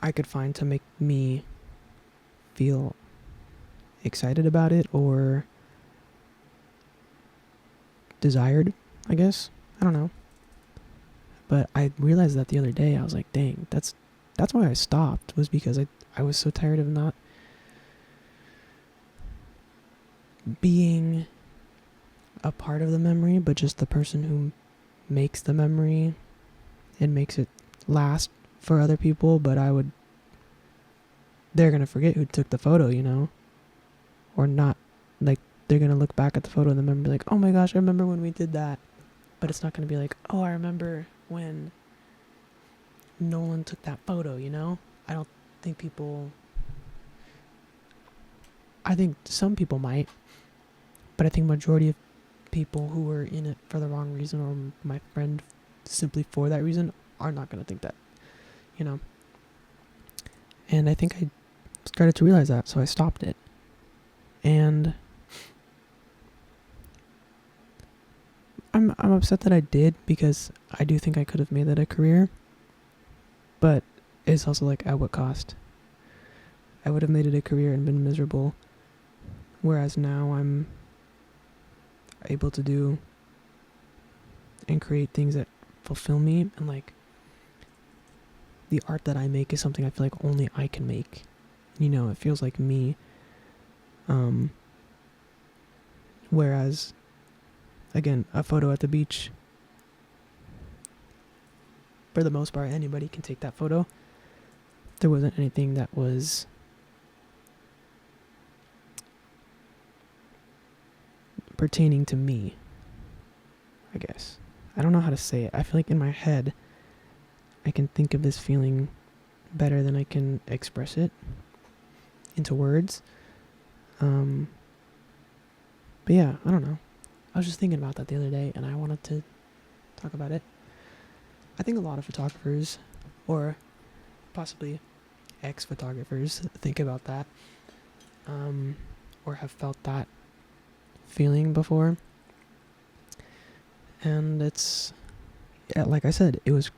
I could find to make me feel excited about it or desired, I guess. I don't know. But I realized that the other day. I was like, dang, that's why I stopped, was because I was so tired of not being a part of the memory, but just the person who makes the memory and makes it last for other people. But they're gonna forget who took the photo, you know, or not. Like, they're gonna look back at the photo and remember, like, oh my gosh, I remember when we did that. But it's not gonna be like, oh, I remember when Nolan took that photo, you know? I don't think I think some people might, but I think majority of people who were in it for the wrong reason, or my friend simply for that reason, are not going to think that, you know? And I think I started to realize that, so I stopped it. And I'm upset that I did, because I do think I could have made that a career, but it's also like, at what cost? I would have made it a career and been miserable, whereas now I'm able to do and create things that fulfill me, and like, the art that I make is something I feel like only I can make, you know? It feels like me. Whereas, again, a photo at the beach, for the most part, anybody can take that photo. There wasn't anything that was pertaining to me, I guess. I don't know how to say it. I feel like in my head, I can think of this feeling better than I can express it into words. But yeah, I don't know. I was just thinking about that the other day, and I wanted to talk about it. I think a lot of photographers, or possibly ex-photographers, think about that, or have felt that feeling before. And it's, yeah, like I said, it was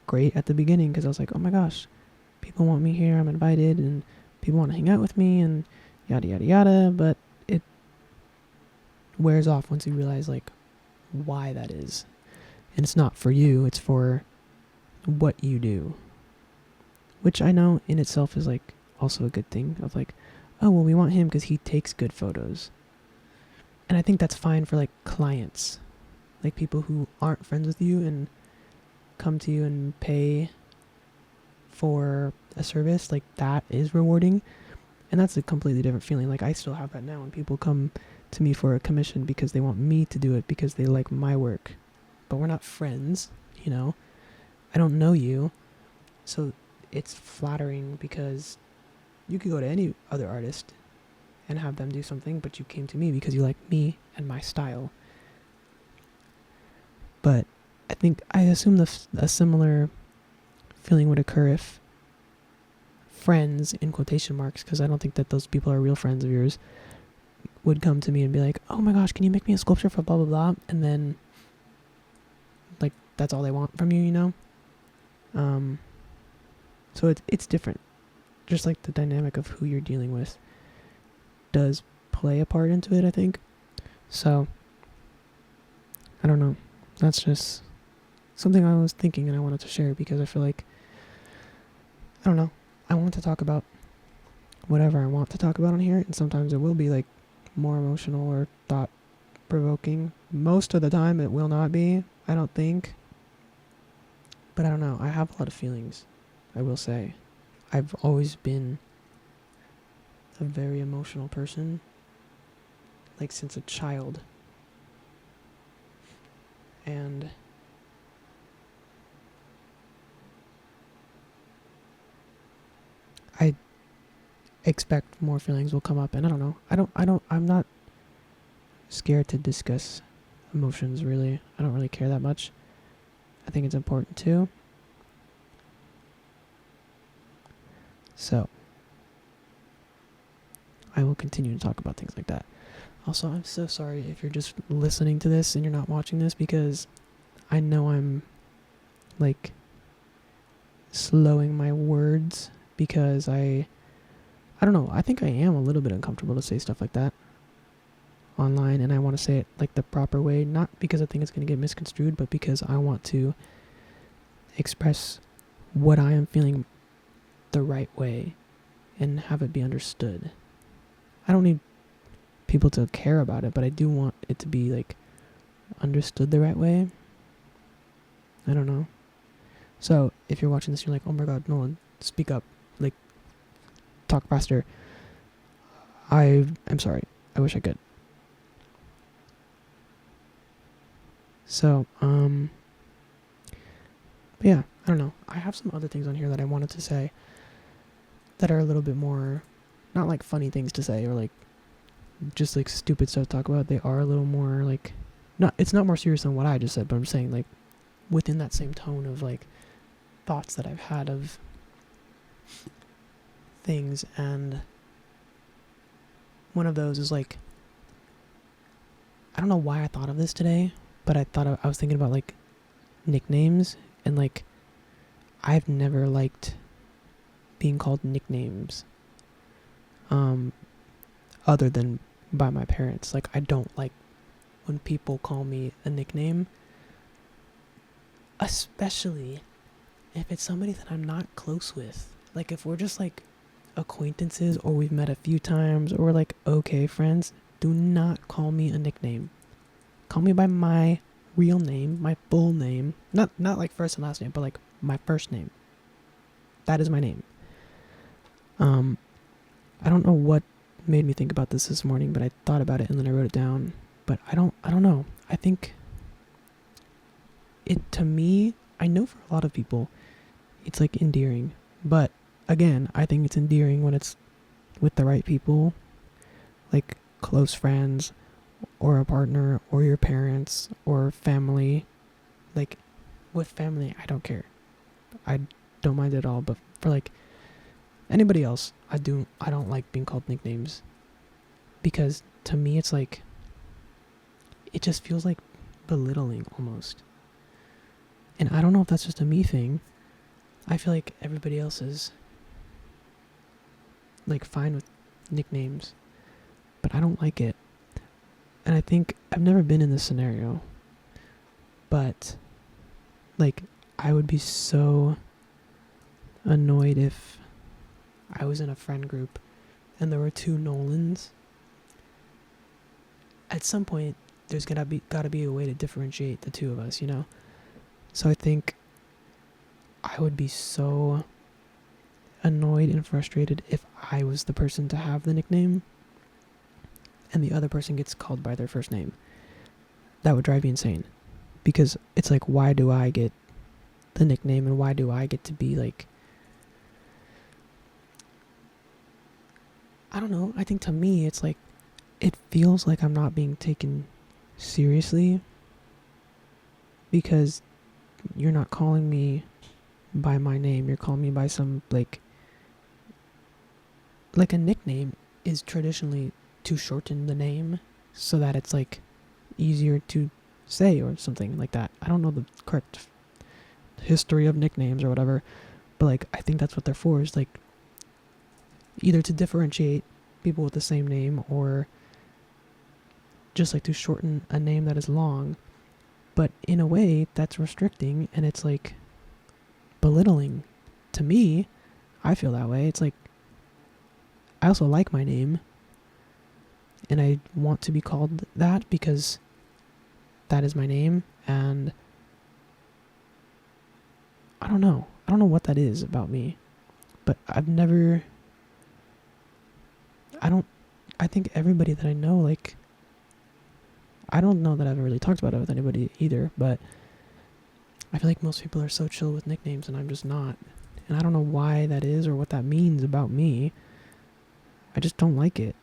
great at the beginning because I was like, oh my gosh, people want me here, I'm invited, and people want to hang out with me, and yada yada yada. But it wears off once you realize like why that is, and it's not for you, it's for what you do, which I know in itself is like also a good thing of like, oh well, we want him because he takes good photos. And I think that's fine for like clients, like people who aren't friends with you and come to you and pay for a service. Like that is rewarding, and that's a completely different feeling. Like I still have that now when people come to me for a commission because they want me to do it because they like my work, but we're not friends, you know. I don't know you, so it's flattering because you could go to any other artist and have them do something, but you came to me because you like me and my style. But I assume a similar feeling would occur if friends, in quotation marks, because I don't think that those people are real friends of yours, would come to me and be like, oh my gosh, can you make me a sculpture for blah blah blah, and then like that's all they want from you, you know. So it's different. Just like the dynamic of who you're dealing with does play a part into it, I think. So I don't know. That's just something I was thinking and I wanted to share because I feel like, I don't know, I want to talk about whatever I want to talk about on here, and sometimes it will be like more emotional or thought provoking. Most of the time it will not be, I don't think. But I don't know, I have a lot of feelings, I will say. I've always been a very emotional person, like since a child. And I expect more feelings will come up, and I don't know. I'm not scared to discuss emotions, really. I don't really care that much. I think it's important too. So I will continue to talk about things like that. Also, I'm so sorry if you're just listening to this and you're not watching this, because I know I'm like slowing my words because I don't know, I think I am a little bit uncomfortable to say stuff like that online, and I want to say it like the proper way, not because I think it's going to get misconstrued, but because I want to express what I am feeling the right way and have it be understood. I don't need people to care about it, but I do want it to be like understood the right way. I don't know. So if you're watching this, you're like, oh my god, Nolan, speak up, like talk faster. I'm sorry. I wish I could. So, but yeah, I don't know. I have some other things on here that I wanted to say that are a little bit more, not like funny things to say or like just like stupid stuff to talk about. They are a little more like, it's not more serious than what I just said, but I'm saying like within that same tone of like thoughts that I've had of things. And one of those is like, I don't know why I thought of this today, but I was thinking about like nicknames, and like I've never liked being called nicknames other than by my parents. Like I don't like when people call me a nickname, especially if it's somebody that I'm not close with. Like if we're just like acquaintances or we've met a few times or we're like okay friends, do not call me a nickname. Call me by my real name, my full name. Not like first and last name, but like my first name. That is my name. I don't know what made me think about this morning, but I thought about it and then I wrote it down. But I don't know. I think it, to me, I know for a lot of people, it's like endearing. But again, I think it's endearing when it's with the right people, like close friends or a partner or your parents or family. Like, with family, I don't care. I don't mind at all. But for like anybody else, I don't like being called nicknames, because to me it's like, it just feels like belittling almost. And I don't know if that's just a me thing. I feel like everybody else is like fine with nicknames, but I don't like it. And I think I've never been in this scenario, but like, I would be so annoyed if I was in a friend group and there were two Nolans. At some point, there's gotta be a way to differentiate the two of us, you know? So I think I would be so annoyed and frustrated if I was the person to have the nickname and the other person gets called by their first name. That would drive me insane, because it's like, why do I get the nickname and why do I get to be like, I don't know. I think to me it's like, it feels like I'm not being taken seriously because you're not calling me by my name. You're calling me by some like a nickname is traditionally to shorten the name so that it's like easier to say or something like that. I don't know the correct history of nicknames or whatever, but like, I think that's what they're for, is like either to differentiate people with the same name or just like to shorten a name that is long. But in a way, that's restricting, and it's like belittling. To me, I feel that way. It's like, I also like my name, and I want to be called that because that is my name, and I don't know what that is about me, but I think everybody that I know, like, I don't know that I've really talked about it with anybody either, but I feel like most people are so chill with nicknames and I'm just not. And I don't know why that is or what that means about me. I just don't like it.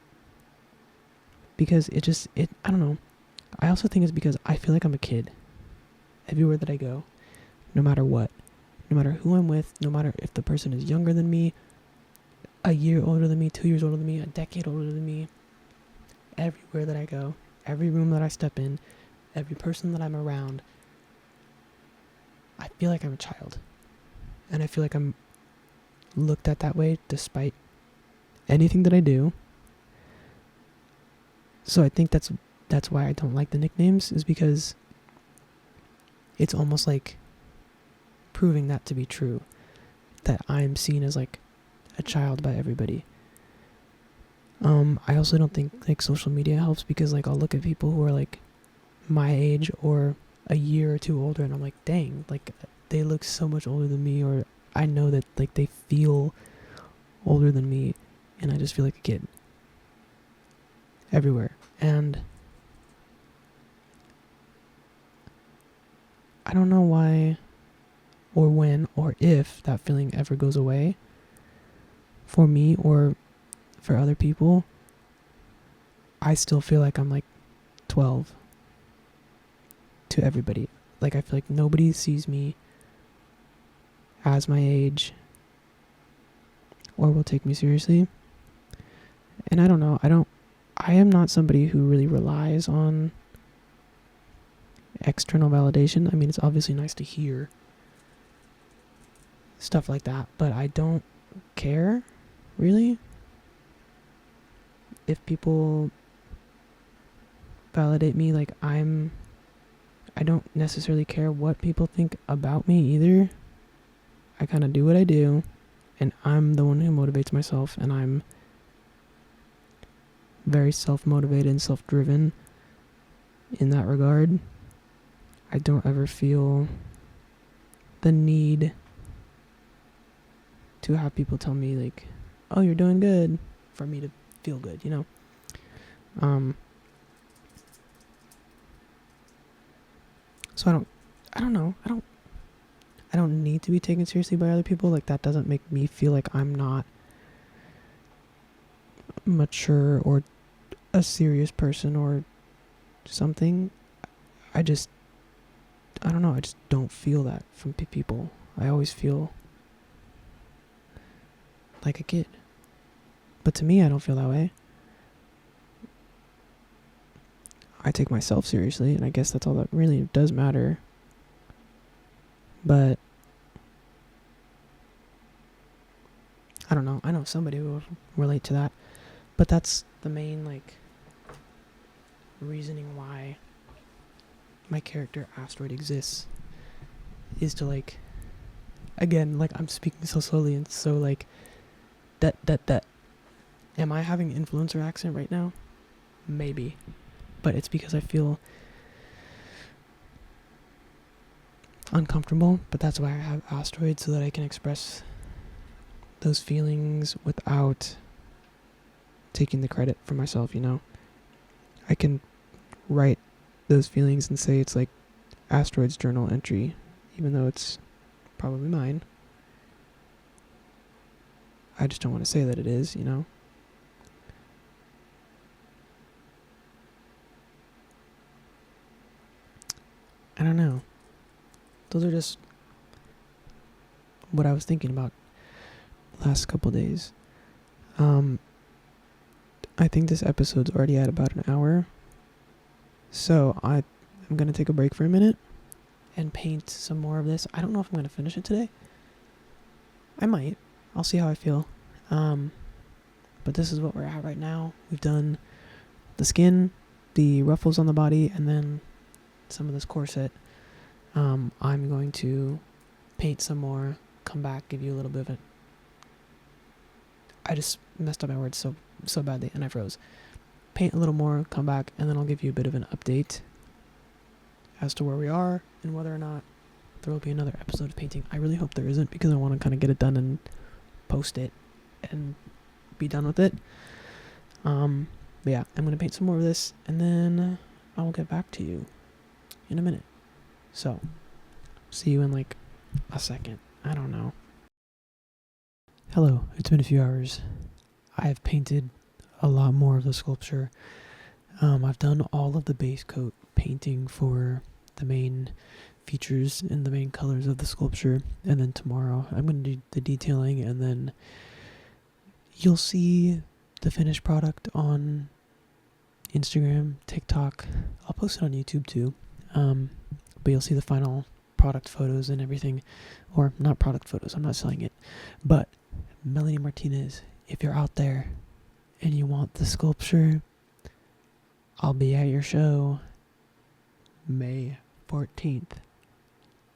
Because I don't know. I also think it's because I feel like I'm a kid. Everywhere that I go, no matter what. No matter who I'm with, no matter if the person is younger than me, a year older than me, 2 years older than me, a decade older than me. Everywhere that I go, every room that I step in, every person that I'm around, I feel like I'm a child. And I feel like I'm looked at that way despite anything that I do. So I think that's why I don't like the nicknames, is because it's almost like proving that to be true, that I'm seen as like a child by everybody. I also don't think like social media helps, because like I'll look at people who are like my age or a year or two older and I'm like, dang, like they look so much older than me, or I know that like they feel older than me, and I just feel like a kid everywhere. And I don't know why or when or if that feeling ever goes away for me or for other people. I still feel like I'm like 12 to everybody. Like, I feel like nobody sees me as my age or will take me seriously. And I don't know, I am not somebody who really relies on external validation. I mean, it's obviously nice to hear stuff like that, but I don't care, really, if people validate me. Like, I don't necessarily care what people think about me either. I kind of do what I do, and I'm the one who motivates myself, and I'm very self-motivated and self-driven in that regard. I don't ever feel the need to have people tell me like, oh, you're doing good, for me to feel good, you know? So I don't know. I don't need to be taken seriously by other people. Like, that doesn't make me feel like I'm not mature or a serious person or something, I don't know, I just don't feel that from people. I always feel like a kid. But to me, I don't feel that way. I take myself seriously, and I guess that's all that really does matter. But I don't know. I know somebody will relate to that. But that's the main, like, reasoning why my character Asteroid exists. Is to, like, again, like, I'm speaking so slowly and so, like, that. Am I having an influencer accent right now? Maybe. But it's because I feel uncomfortable. But that's why I have Asteroid, so that I can express those feelings without taking the credit for myself, you know? I can write those feelings and say it's like Asteroid's journal entry, even though it's probably mine. I just don't want to say that it is, you know? I don't know. Those are just what I was thinking about the last couple days. I think this episode's already at about an hour. So I'm going to take a break for a minute and paint some more of this. I don't know if I'm going to finish it today. I might. I'll see how I feel. But this is what we're at right now. We've done the skin, the ruffles on the body, and then some of this corset. I'm going to paint some more, come back, give you a little bit of it. I just messed up my words so badly, and I froze. Paint a little more, come back, and then I'll give you a bit of an update as to where we are and whether or not there will be another episode of painting. I really hope there isn't, because I want to kind of get it done and post it and be done with it. But yeah, I'm going to paint some more of this, and then I will get back to you in a minute. So, see you in like a second. I don't know. Hello, it's been a few hours. I have painted a lot more of the sculpture. I've done all of the base coat painting for the main features and the main colors of the sculpture, and then tomorrow I'm going to do the detailing, and then you'll see the finished product on Instagram, TikTok. I'll post it on YouTube too. But you'll see the final product photos and everything. Or not product photos, I'm not selling it. But Melanie Martinez, if you're out there and you want the sculpture, I'll be at your show May 14th.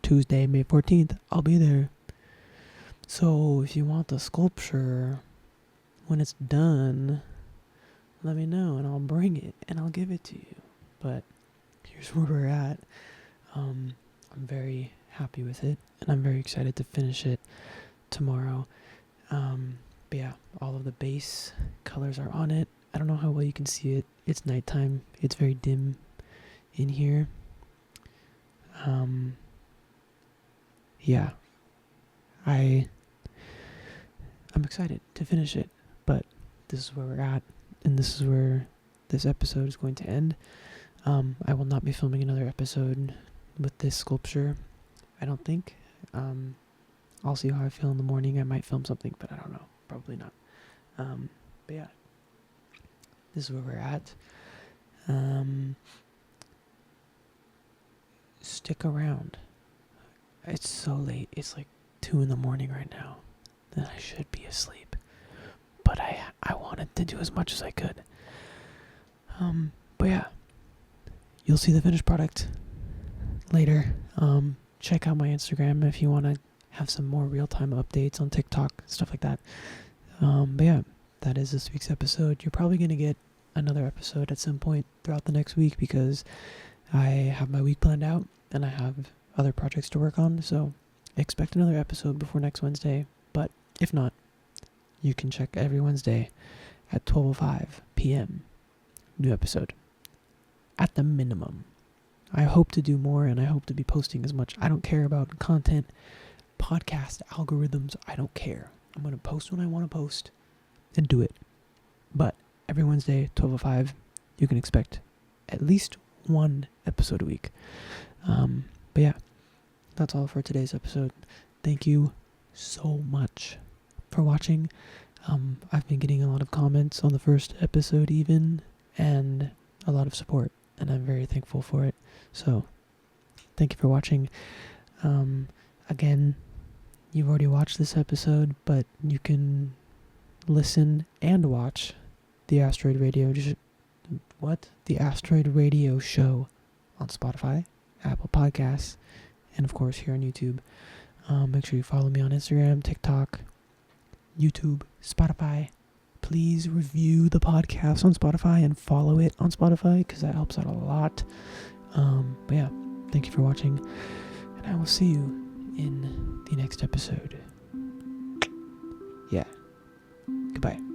Tuesday, May 14th, I'll be there. So if you want the sculpture, when it's done, let me know and I'll bring it and I'll give it to you. But here's where we're at. I'm very happy with it, and I'm very excited to finish it tomorrow. But yeah, all of the base colors are on it. I don't know how well you can see it. It's nighttime. It's very dim in here. Yeah. I'm excited to finish it, but this is where we're at, and this is where this episode is going to end. I will not be filming another episode with this sculpture, I don't think. I'll see how I feel in the morning. I might film something, but I don't know. Probably not. But yeah, this is where we're at. Stick around. It's so late. It's like 2 a.m. right now. Then I should be asleep. But I wanted to do as much as I could. But yeah, you'll see the finished product later. Check out my Instagram if you want to have some more real-time updates on TikTok, stuff like that. But yeah, that is this week's episode. You're probably going to get another episode at some point throughout the next week, because I have my week planned out and I have other projects to work on. So expect another episode before next Wednesday. But if not, you can check every Wednesday at 12:05 p.m. New episode. At the minimum. I hope to do more, and I hope to be posting as much. I don't care about content, podcast algorithms. I don't care. I'm going to post when I want to post and do it. But every Wednesday, 12:05, you can expect at least one episode a week. But yeah, that's all for today's episode. Thank you so much for watching. I've been getting a lot of comments on the first episode even, and a lot of support, and I'm very thankful for it. So thank you for watching. Again, you've already watched this episode, but you can listen and watch the Asteroid Radio the Asteroid Radio show on Spotify, Apple Podcasts, and of course here on YouTube. Make sure you follow me on Instagram, TikTok, YouTube, Spotify. Please review the podcast on Spotify and follow it on Spotify, because that helps out a lot. But yeah, thank you for watching, and I will see you in the next episode. Yeah. Goodbye.